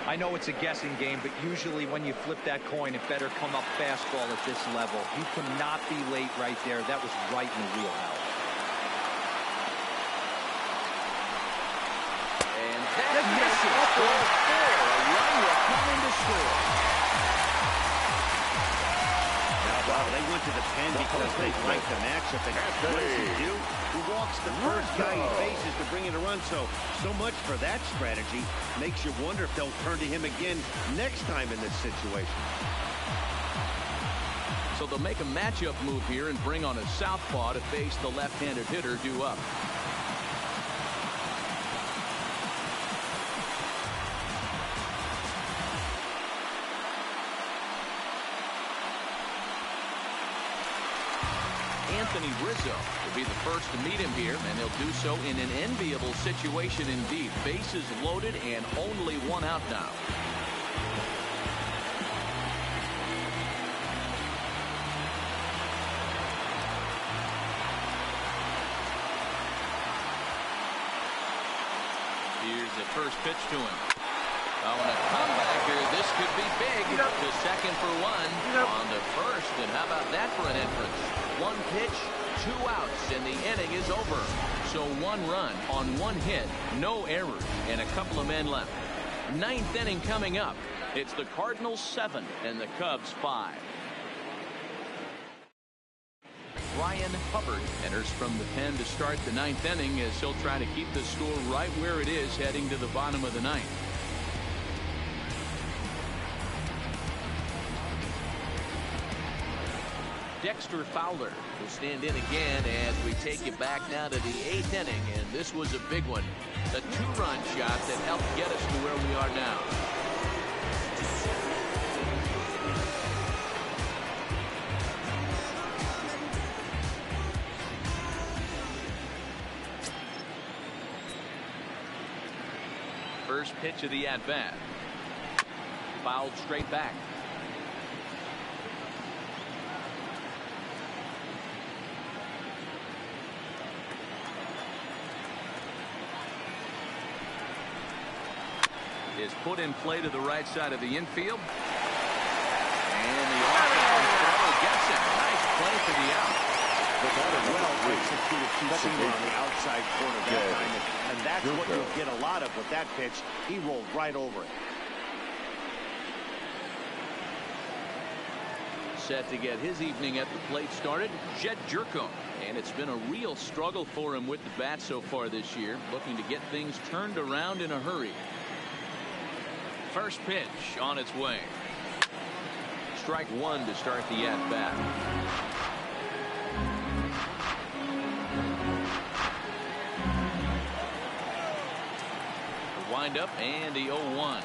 I know it's a guessing game, but usually when you flip that coin, it better come up fastball at this level. You cannot be late right there. That was right in the wheelhouse. And that misses for 4. A run will come in to score. Now, they went to the pen because they liked the matchup. And what does he do? He walks the first guy he faces to bring in a run. So much for that strategy. Makes you wonder if they'll turn to him again next time in this situation. So they'll make a matchup move here and bring on a southpaw to face the left-handed hitter due up. Anthony Rizzo will be the first to meet him here, and he'll do so in an enviable situation indeed. Bases loaded and only one out now. the first pitch to him. Oh, and a comebacker. This could be big. To second for one. On the first. And how about that for an entrance? One pitch, 2 outs, and the inning is over. So 1 run on 1 hit, no errors, and a couple of men left. 9th inning coming up. It's the Cardinals 7 and the Cubs 5. Ryan Hubbard enters from the pen to start the 9th inning as he'll try to keep the score right where it is heading to the bottom of the 9th. Dexter Fowler will stand in again as we take you back now to the 8th inning, and this was a big one. A 2-run shot that helped get us to where we are now. First pitch of the at-bat. Fouled straight back. Is put in play to the right side of the infield. And the off-balance throw gets it. Nice play for the out. Well executed two-seamer on the outside corner that time, and that's what you'll get a lot of with that pitch. He rolled right over it. Set to get his evening at the plate started, Jed Jerko. And it's been a real struggle for him with the bat so far this year, looking to get things turned around in a hurry. First pitch on its way. Strike 1 to start the at-bat. The windup and the 0-1.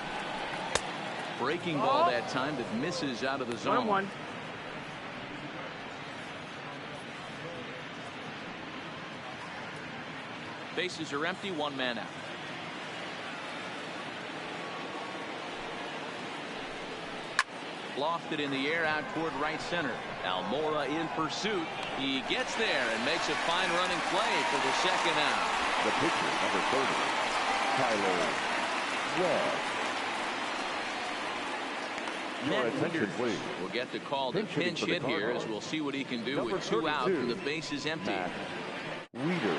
Breaking ball that time that misses out of the zone. 1-1. Bases are empty, 1 man out. Lofted in the air out toward right center. Almora in pursuit. He gets there and makes a fine running play for the second out. The pitcher, number 30, Tyler Webb. Your attention, please. Will get to call the pinch hit here as we'll see what he can do with 2 out and the bases empty. Matt Weeder.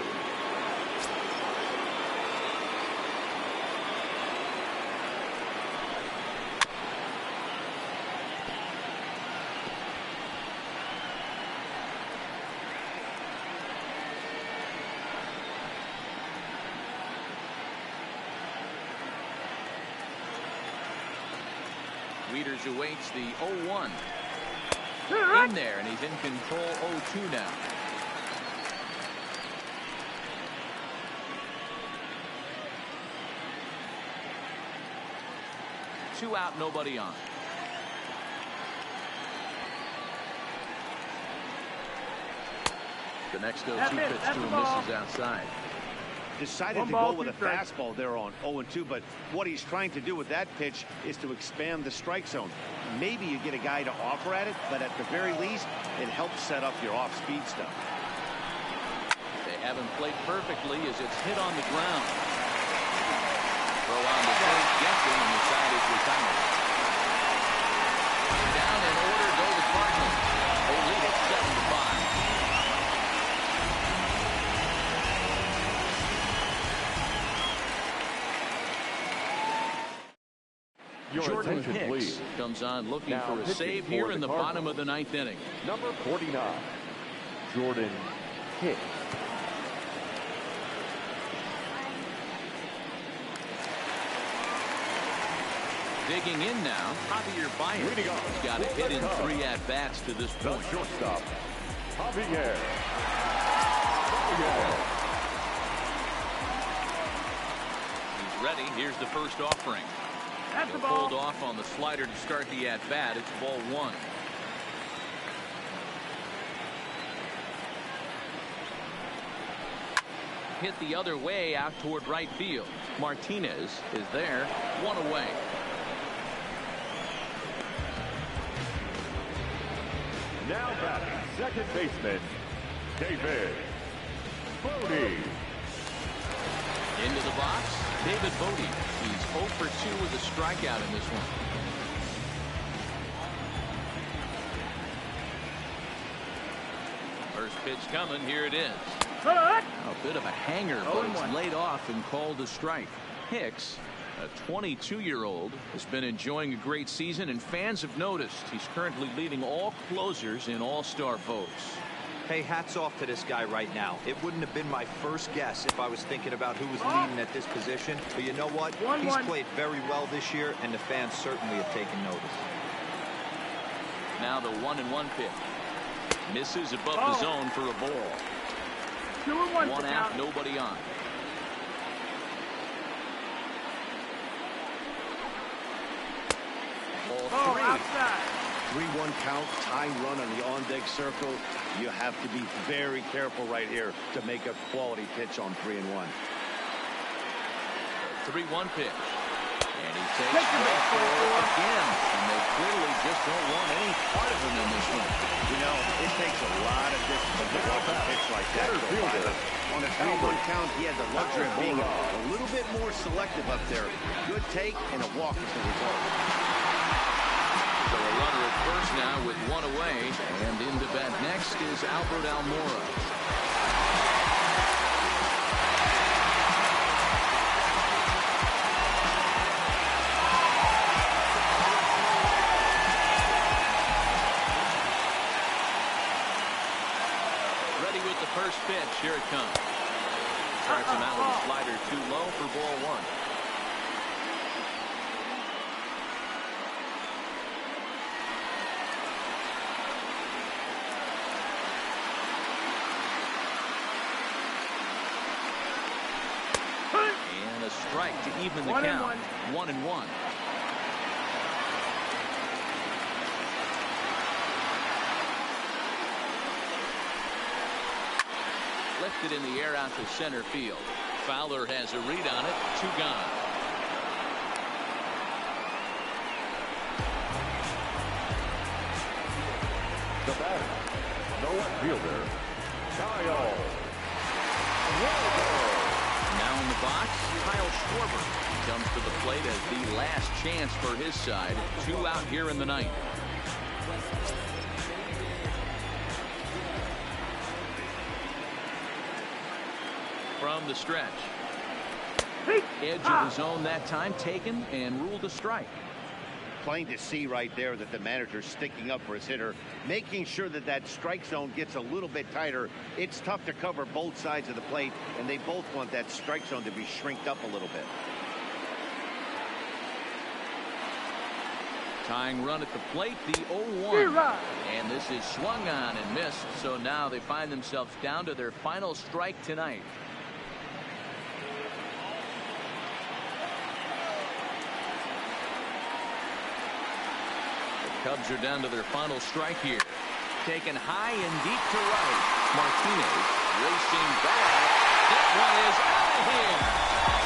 Weeders awaits the 0-1. In there, and he's in control 0-2 now. Two out, nobody on. The next 0-2 pitch to him misses outside. Decided to go with a fastball there on 0-2, but what he's trying to do with that pitch is to expand the strike zone. Maybe you get a guy to offer at it, but at the very least, it helps set up your off-speed stuff. They haven't played perfectly as it's hit on the ground. Throw on the third, gets him, and the side is retired. Down in order go the Cardinals. They lead it 7-5. Jordan Hicks comes on looking now for a save here in the bottom of the 9th inning. Number 49, Jordan Hicks. Digging in now, Javier Baez. He's got a hit in 3 at-bats to this point. The shortstop, Javier. He's ready. Here's the first offering. That's the Pulled ball. off on the slider to start the at-bat. It's ball 1. Hit the other way out toward right field. Martinez is there, 1 away. Now batting, second baseman, David Bodie. Into the box. David Bodie. He's 0 for 2 with a strikeout in this one. First pitch coming. Here it is. A bit of a hanger, but it's laid off and called a strike. Hicks, a 22-year-old, has been enjoying a great season, and fans have noticed he's currently leading all closers in all-star votes. Hey, hats off to this guy right now. It wouldn't have been my first guess if I was thinking about who was leading at this position. But you know what? He's played very well this year, and the fans certainly have taken notice. Now the 1-1 pitch. Misses above the zone for a ball. 2-1. One out, nobody on. Ball 3. Outside. 3-1 count, tying run on the on-deck circle. You have to be very careful right here to make a quality pitch on 3-1. 3-1 pitch. And he takes ball 4 again. And they clearly just don't want any part of him in this one. You know, it takes a lot of discipline to walk a pitch like that. On a 3-1 count, he had the luxury of being a little bit more selective up there. Good take and a walk as the result. So a runner at first now with 1 away. And into bat next is Albert Almora. First pitch, here it comes. Starts him out with a slider too low for ball 1. And a strike to even the count. 1-1. Lifted in the air out to center field. Fowler has a read on it. 2 gone. The batter, no left fielder, Kyle. Now in the box, Kyle Schwarber comes to the plate as the last chance for his side. 2 out here in the ninth. From the stretch. Edge of the zone that time taken and ruled a strike. Plain to see right there that the manager's sticking up for his hitter, making sure that that strike zone gets a little bit tighter. It's tough to cover both sides of the plate, and they both want that strike zone to be shrinked up a little bit. Tying run at the plate, the 0-1. And this is swung on and missed, so now they find themselves down to their final strike tonight. Cubs are down to their final strike here. Taken high and deep to right. Martinez racing back. That one is out of here.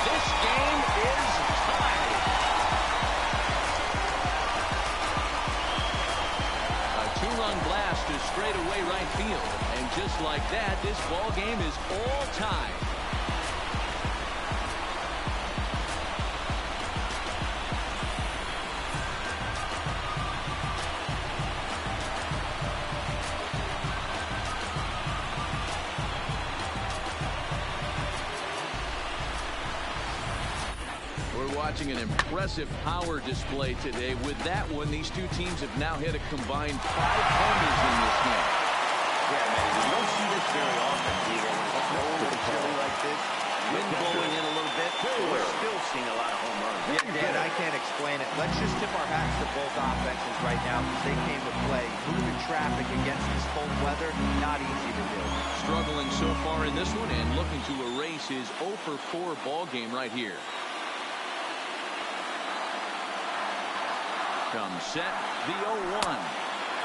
This game is tied. A 2-run blast to straightaway right field. And just like that, this ball game is all tied. Watching an impressive power display today. With that one, these two teams have now hit a combined 5 homers in this game. Yeah, man, you don't see this very often, Diego. When it's snowing and chilly like this, wind blowing in a little bit, we're still seeing a lot of home runs. Yeah, Dan, I can't explain it. Let's just tip our hats to both offenses right now because they came to play. Moving traffic against this cold weather, not easy to do. Struggling so far in this one and looking to erase his 0 for 4 ball game right here. Comes set, the 0-1.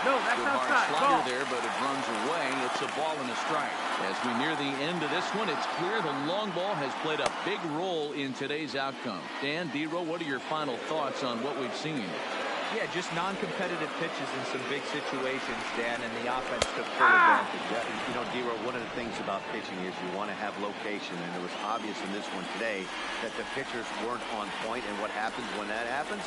No, that's good hard outside. slider there, but it runs away. It's a ball and a strike. As we near the end of this one, it's clear the long ball has played a big role in today's outcome. Dan, D-Row, what are your final thoughts on what we've seen? Yeah, just non-competitive pitches in some big situations, Dan, and the offense took full advantage. Yeah, you know, D-Row, one of the things about pitching is you want to have location, and it was obvious in this one today that the pitchers weren't on point, and what happens when that happens?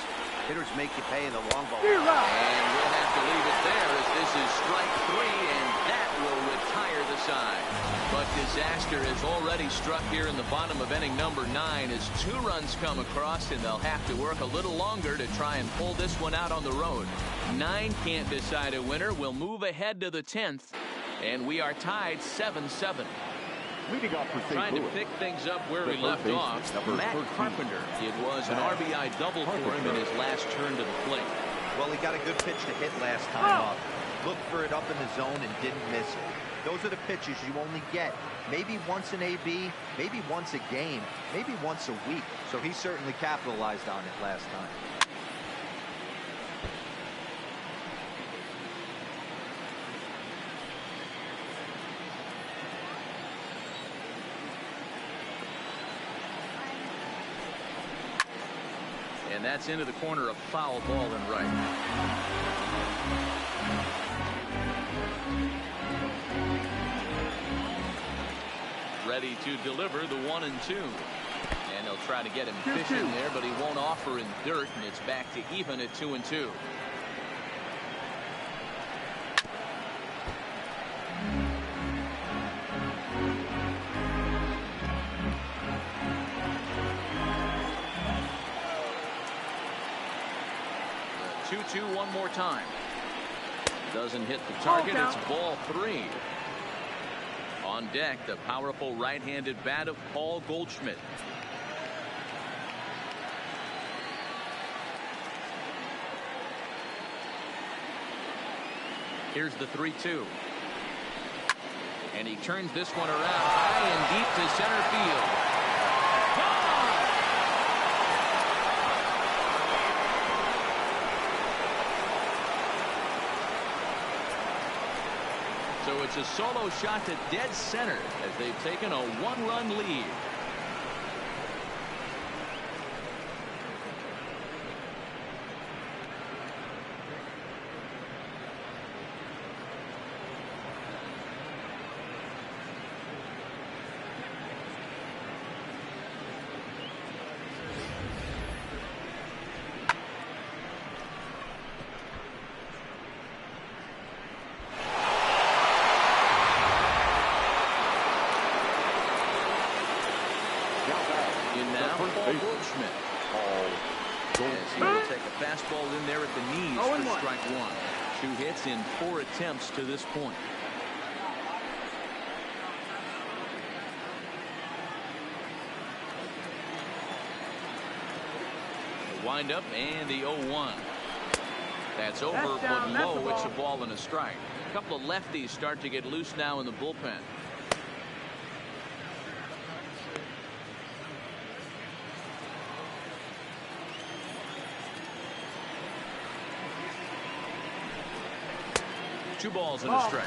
Hitters make you pay in the long ball. And we'll have to leave it there as this is strike 3, and that will retire the side. But disaster has already struck here in the bottom of inning number 9 as 2 runs come across, and they'll have to work a little longer to try and pull this one out on the road. 9 can't decide a winner. We'll move ahead to the 10th, and we are tied 7-7. Leading off for St. Trying to Louis, pick things up where the we left third off, baseman, number Matt 13. Carpenter. It was an RBI double for him in his last turn to the plate. Well, he got a good pitch to hit last time up. Looked for it up in the zone and didn't miss it. Those are the pitches you only get maybe once in AB, maybe once a game, maybe once a week. So he certainly capitalized on it last time. And that's into the corner, a foul ball and right. Ready to deliver the 1-2. And they'll try to get him fishing there, but he won't offer in dirt, and it's back to even at 2-2. The 2-2 one more time. Doesn't hit the target. It's ball 3. On deck, the powerful right-handed bat of Paul Goldschmidt. Here's the 3-2. And he turns this one around high and deep to center field. So it's a solo shot to dead center as they've taken a 1-run lead. Fastball in there at the knees for strike 1. 2 hits in 4 attempts to this point. The windup and the 0-1. That's over, but low. It's a ball and a strike. A couple of lefties start to get loose now in the bullpen. Two balls and a strike.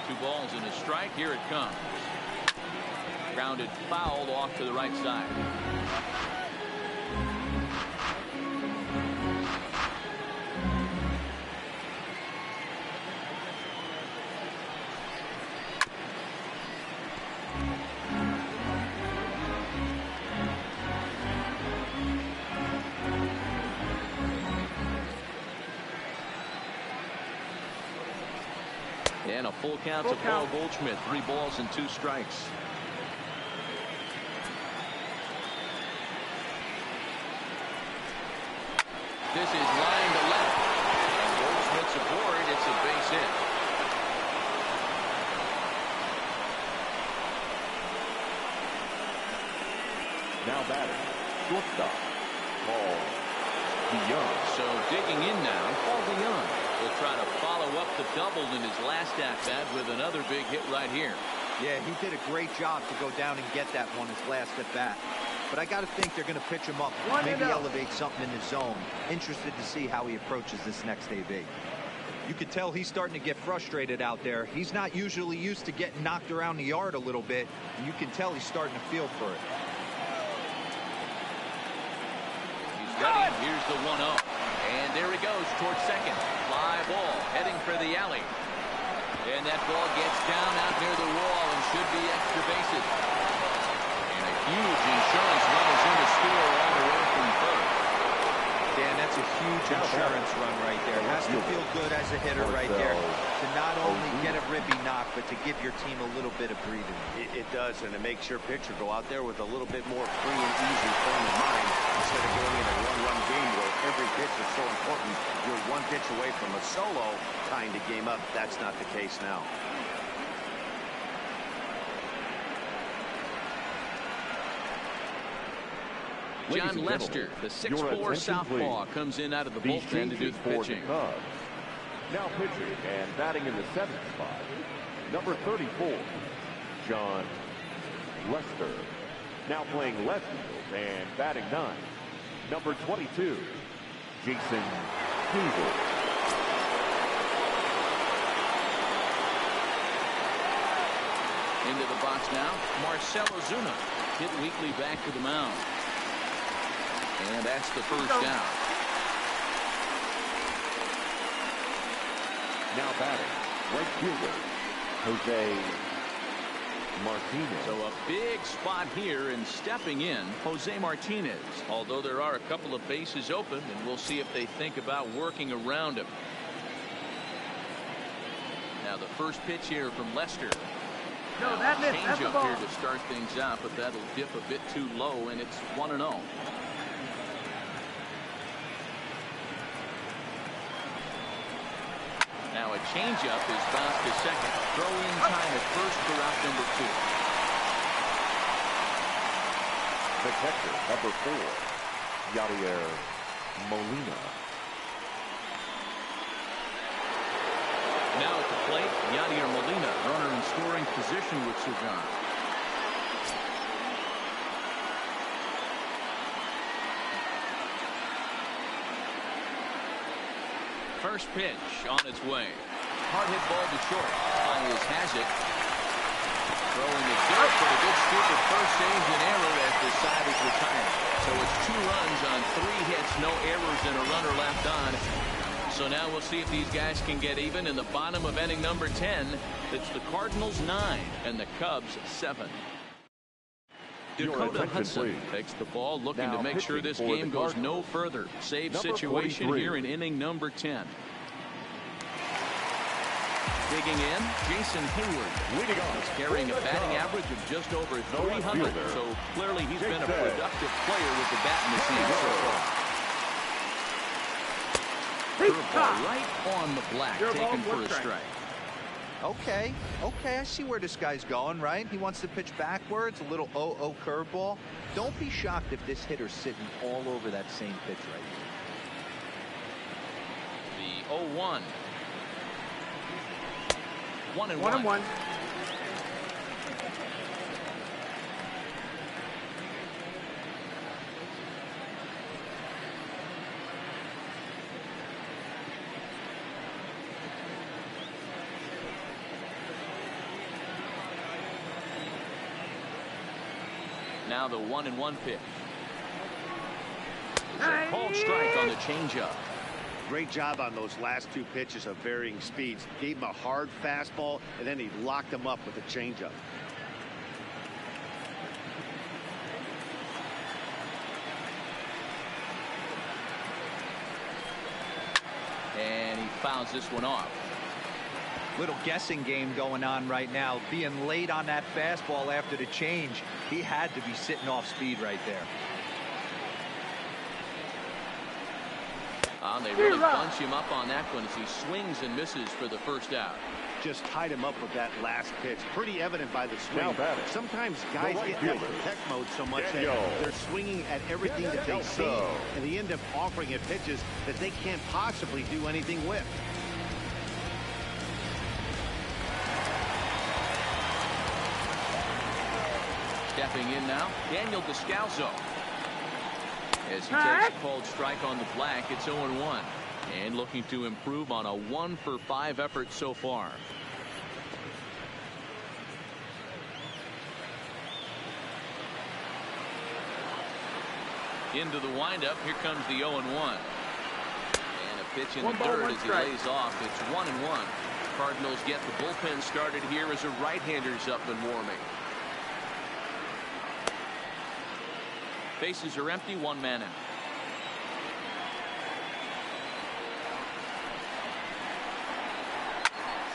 Two balls and a strike. Here it comes. Grounded foul off to the right side. And a full count to Paul Goldschmidt. 3 balls and 2 strikes. This is line to left. And Goldschmidt's aboard. It's a base hit. Now batting, shortstop, Paul DeYoung. So digging in now, Paul DeYoung will try to follow up the double in his last at-bat with another big hit right here. Yeah, he did a great job to go down and get that one his last at-bat. But I got to think they're going to pitch him up, maybe elevate something in the zone. Interested to see how he approaches this next AB. You could tell he's starting to get frustrated out there. He's not usually used to getting knocked around the yard a little bit, and you can tell he's starting to feel for it. He's ready. Here's the 1-0. And there he goes towards second. Fly ball heading for the alley. And that ball gets down out near the wall and should be extra bases. And a huge insurance run is in to score all the way from third. Dan, that's a huge insurance run right there. It has to feel good as a hitter right there to not only get a ribby knock, but to give your team a little bit of breathing. It does, and it makes your pitcher go out there with a little bit more free and easy frame of mind instead of going in a one-run game where every pitch is so important. You're one pitch away from a solo tying the game up. That's not the case now. John Lester, the 6'4" southpaw, comes in out of the bullpen to do the pitching. Now pitching and batting in the 7th spot, number 34, John Lester. Now playing left field and batting 9, number 22, Jason Hughes. Into the box now, Marcell Ozuna, hit weakly back to the mound. And that's the first down. Now batting, right fielder, Jose Martinez. So a big spot here, and stepping in, Jose Martinez. Although there are a couple of bases open, and we'll see if they think about working around him. Now the first pitch here from Lester. No, that missed. That's the Change up ball. here to start things out, but that'll dip a bit too low, and it's 1-0. Now a changeup is bounced to second. Throw in time at first for out number 2. The catcher, number 4, Yadier Molina. Now at the plate, Yadier Molina, runner in scoring position with Sir John. First pitch on its way. Hard hit ball to short. Baez has it. Throwing the dirt, but a good scoop at first, saves an error as the side is retired. So it's 2 runs on 3 hits, no errors, and a runner left on. So now we'll see if these guys can get even in the bottom of inning number 10. It's the Cardinals 9 and the Cubs 7. Dakota Hudson takes the ball, looking Now to make sure this game goes no further. Save situation 43. here in inning number 10. Digging in, Jason Hayward. Leading off, He's carrying a batting average of just over 300. So clearly he's been a productive player with the bat in the team so far. Curveball right on the black, taken for a strike. Okay, I see where this guy's going, right? He wants to pitch backwards, a little 0-0 curveball. Don't be shocked if this hitter's sitting all over that same pitch right here. The 0-1. 1-1. 1-1. Now the 1-1 pitch. It's a called strike on the changeup. Great job on those last 2 pitches of varying speeds. Gave him a hard fastball, and then he locked him up with a changeup. And he fouls this one off. Little guessing game going on right now. Being late on that fastball after the change. He had to be sitting off speed right there. They really bunch him up on that one as he swings and misses for the first out. Just tied him up with that last pitch. Pretty evident by the swing. Now batting. Sometimes guys right get in that fielder, protect mode so much that Daniel. they're swinging at everything that they see, and they end up offering at pitches that they can't possibly do anything with. Stepping in now, Daniel Descalso. As he takes a called strike on the black, it's 0-1. And looking to improve on a 1-for-5 effort so far. Into the windup. Here comes the 0-1. And a pitch in the third as he lays off. It's 1-1. Cardinals get the bullpen started here as a right-hander's up and warming. Bases are empty. One man out.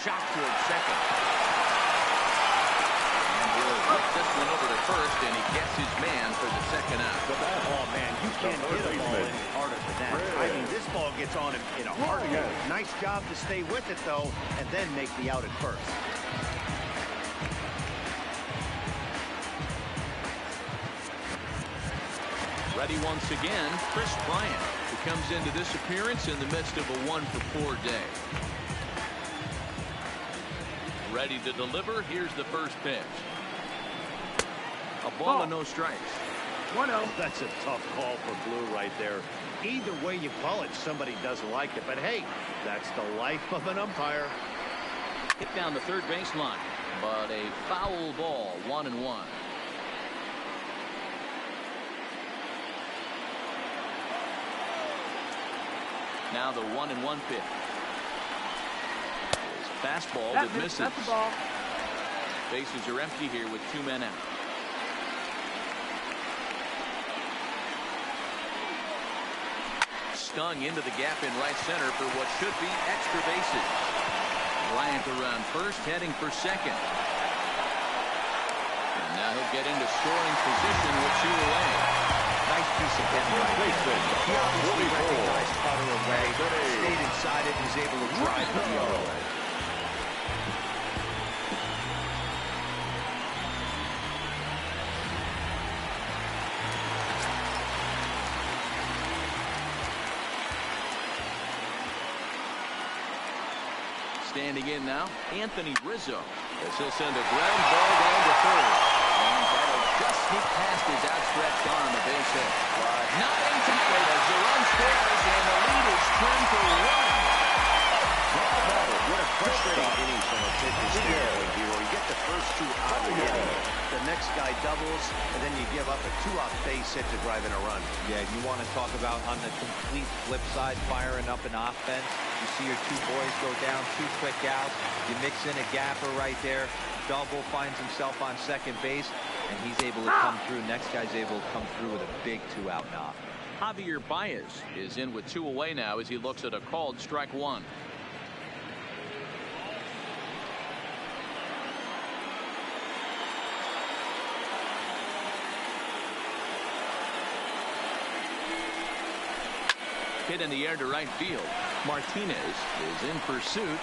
Shot towards second. And he'll whip this one over to first, and he gets his man for the second out. Oh, man, you can't hit a ball any harder than that. I mean, this ball gets on him in a heartbeat. Nice job to stay with it, though, and then make the out at first. Ready once again, Chris Bryant, who comes into this appearance in the midst of a 1-for-4 day. Ready to deliver. Here's the first pitch. A ball and no strikes. 1-0. That's a tough call for Blue right there. Either way you call it, somebody doesn't like it. But hey, that's the life of an umpire. Hit down the third baseline, but a foul ball. 1-1. Now the 1-1 pitch. Fastball that misses. That's the ball. Bases are empty here with 2 men out. Stung into the gap in right center for what should be extra bases. Bryant around first, heading for second. And now he'll get into scoring position with 2 away. Nice piece of hitting right there. He obviously recognized Cutter away, stayed inside it, and was able to drive the other way. Standing in now, Anthony Rizzo. As he'll send a ground ball down to third. And that'll just sneak past his outstretched arm, a base hit. But not in time as the run scores, and the lead is turned to 1. What a frustrating inning from a pitcher's standpoint here, where you get the first 2 out of the inning. The next guy doubles, and then you give up a 2-out base hit to drive in a run. Yeah, you want to talk about on the complete flip side, firing up an offense. You see your 2 boys go down, 2 quick outs. You mix in a gapper right there. Double finds himself on second base, and he's able to come through. Next guy's able to come through with a big 2-out knock. Javier Baez is in with 2 away now as he looks at a called strike 1. Hit in the air to right field. Martinez is in pursuit,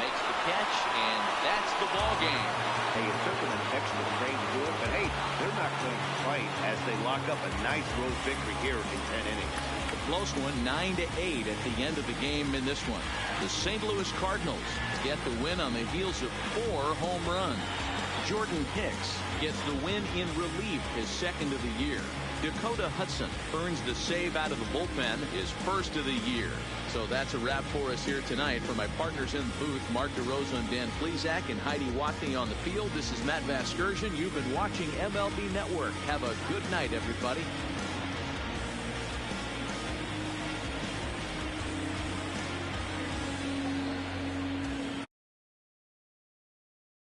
makes the catch, and that's the ball game. Hey, it took them an extra train to do it, but hey, they're not going to fight as they lock up a nice road victory here in 10 innings. A close one, 9-8 at the end of the game in this one. The St. Louis Cardinals get the win on the heels of 4 home runs. Jordan Hicks gets the win in relief, his second of the year. Dakota Hudson earns the save out of the bullpen, his first of the year. So that's a wrap for us here tonight. For my partners in the booth, Mark DeRosa and Dan Plesac, and Heidi Watney on the field, this is Matt Vasgersian. You've been watching MLB Network. Have a good night, everybody.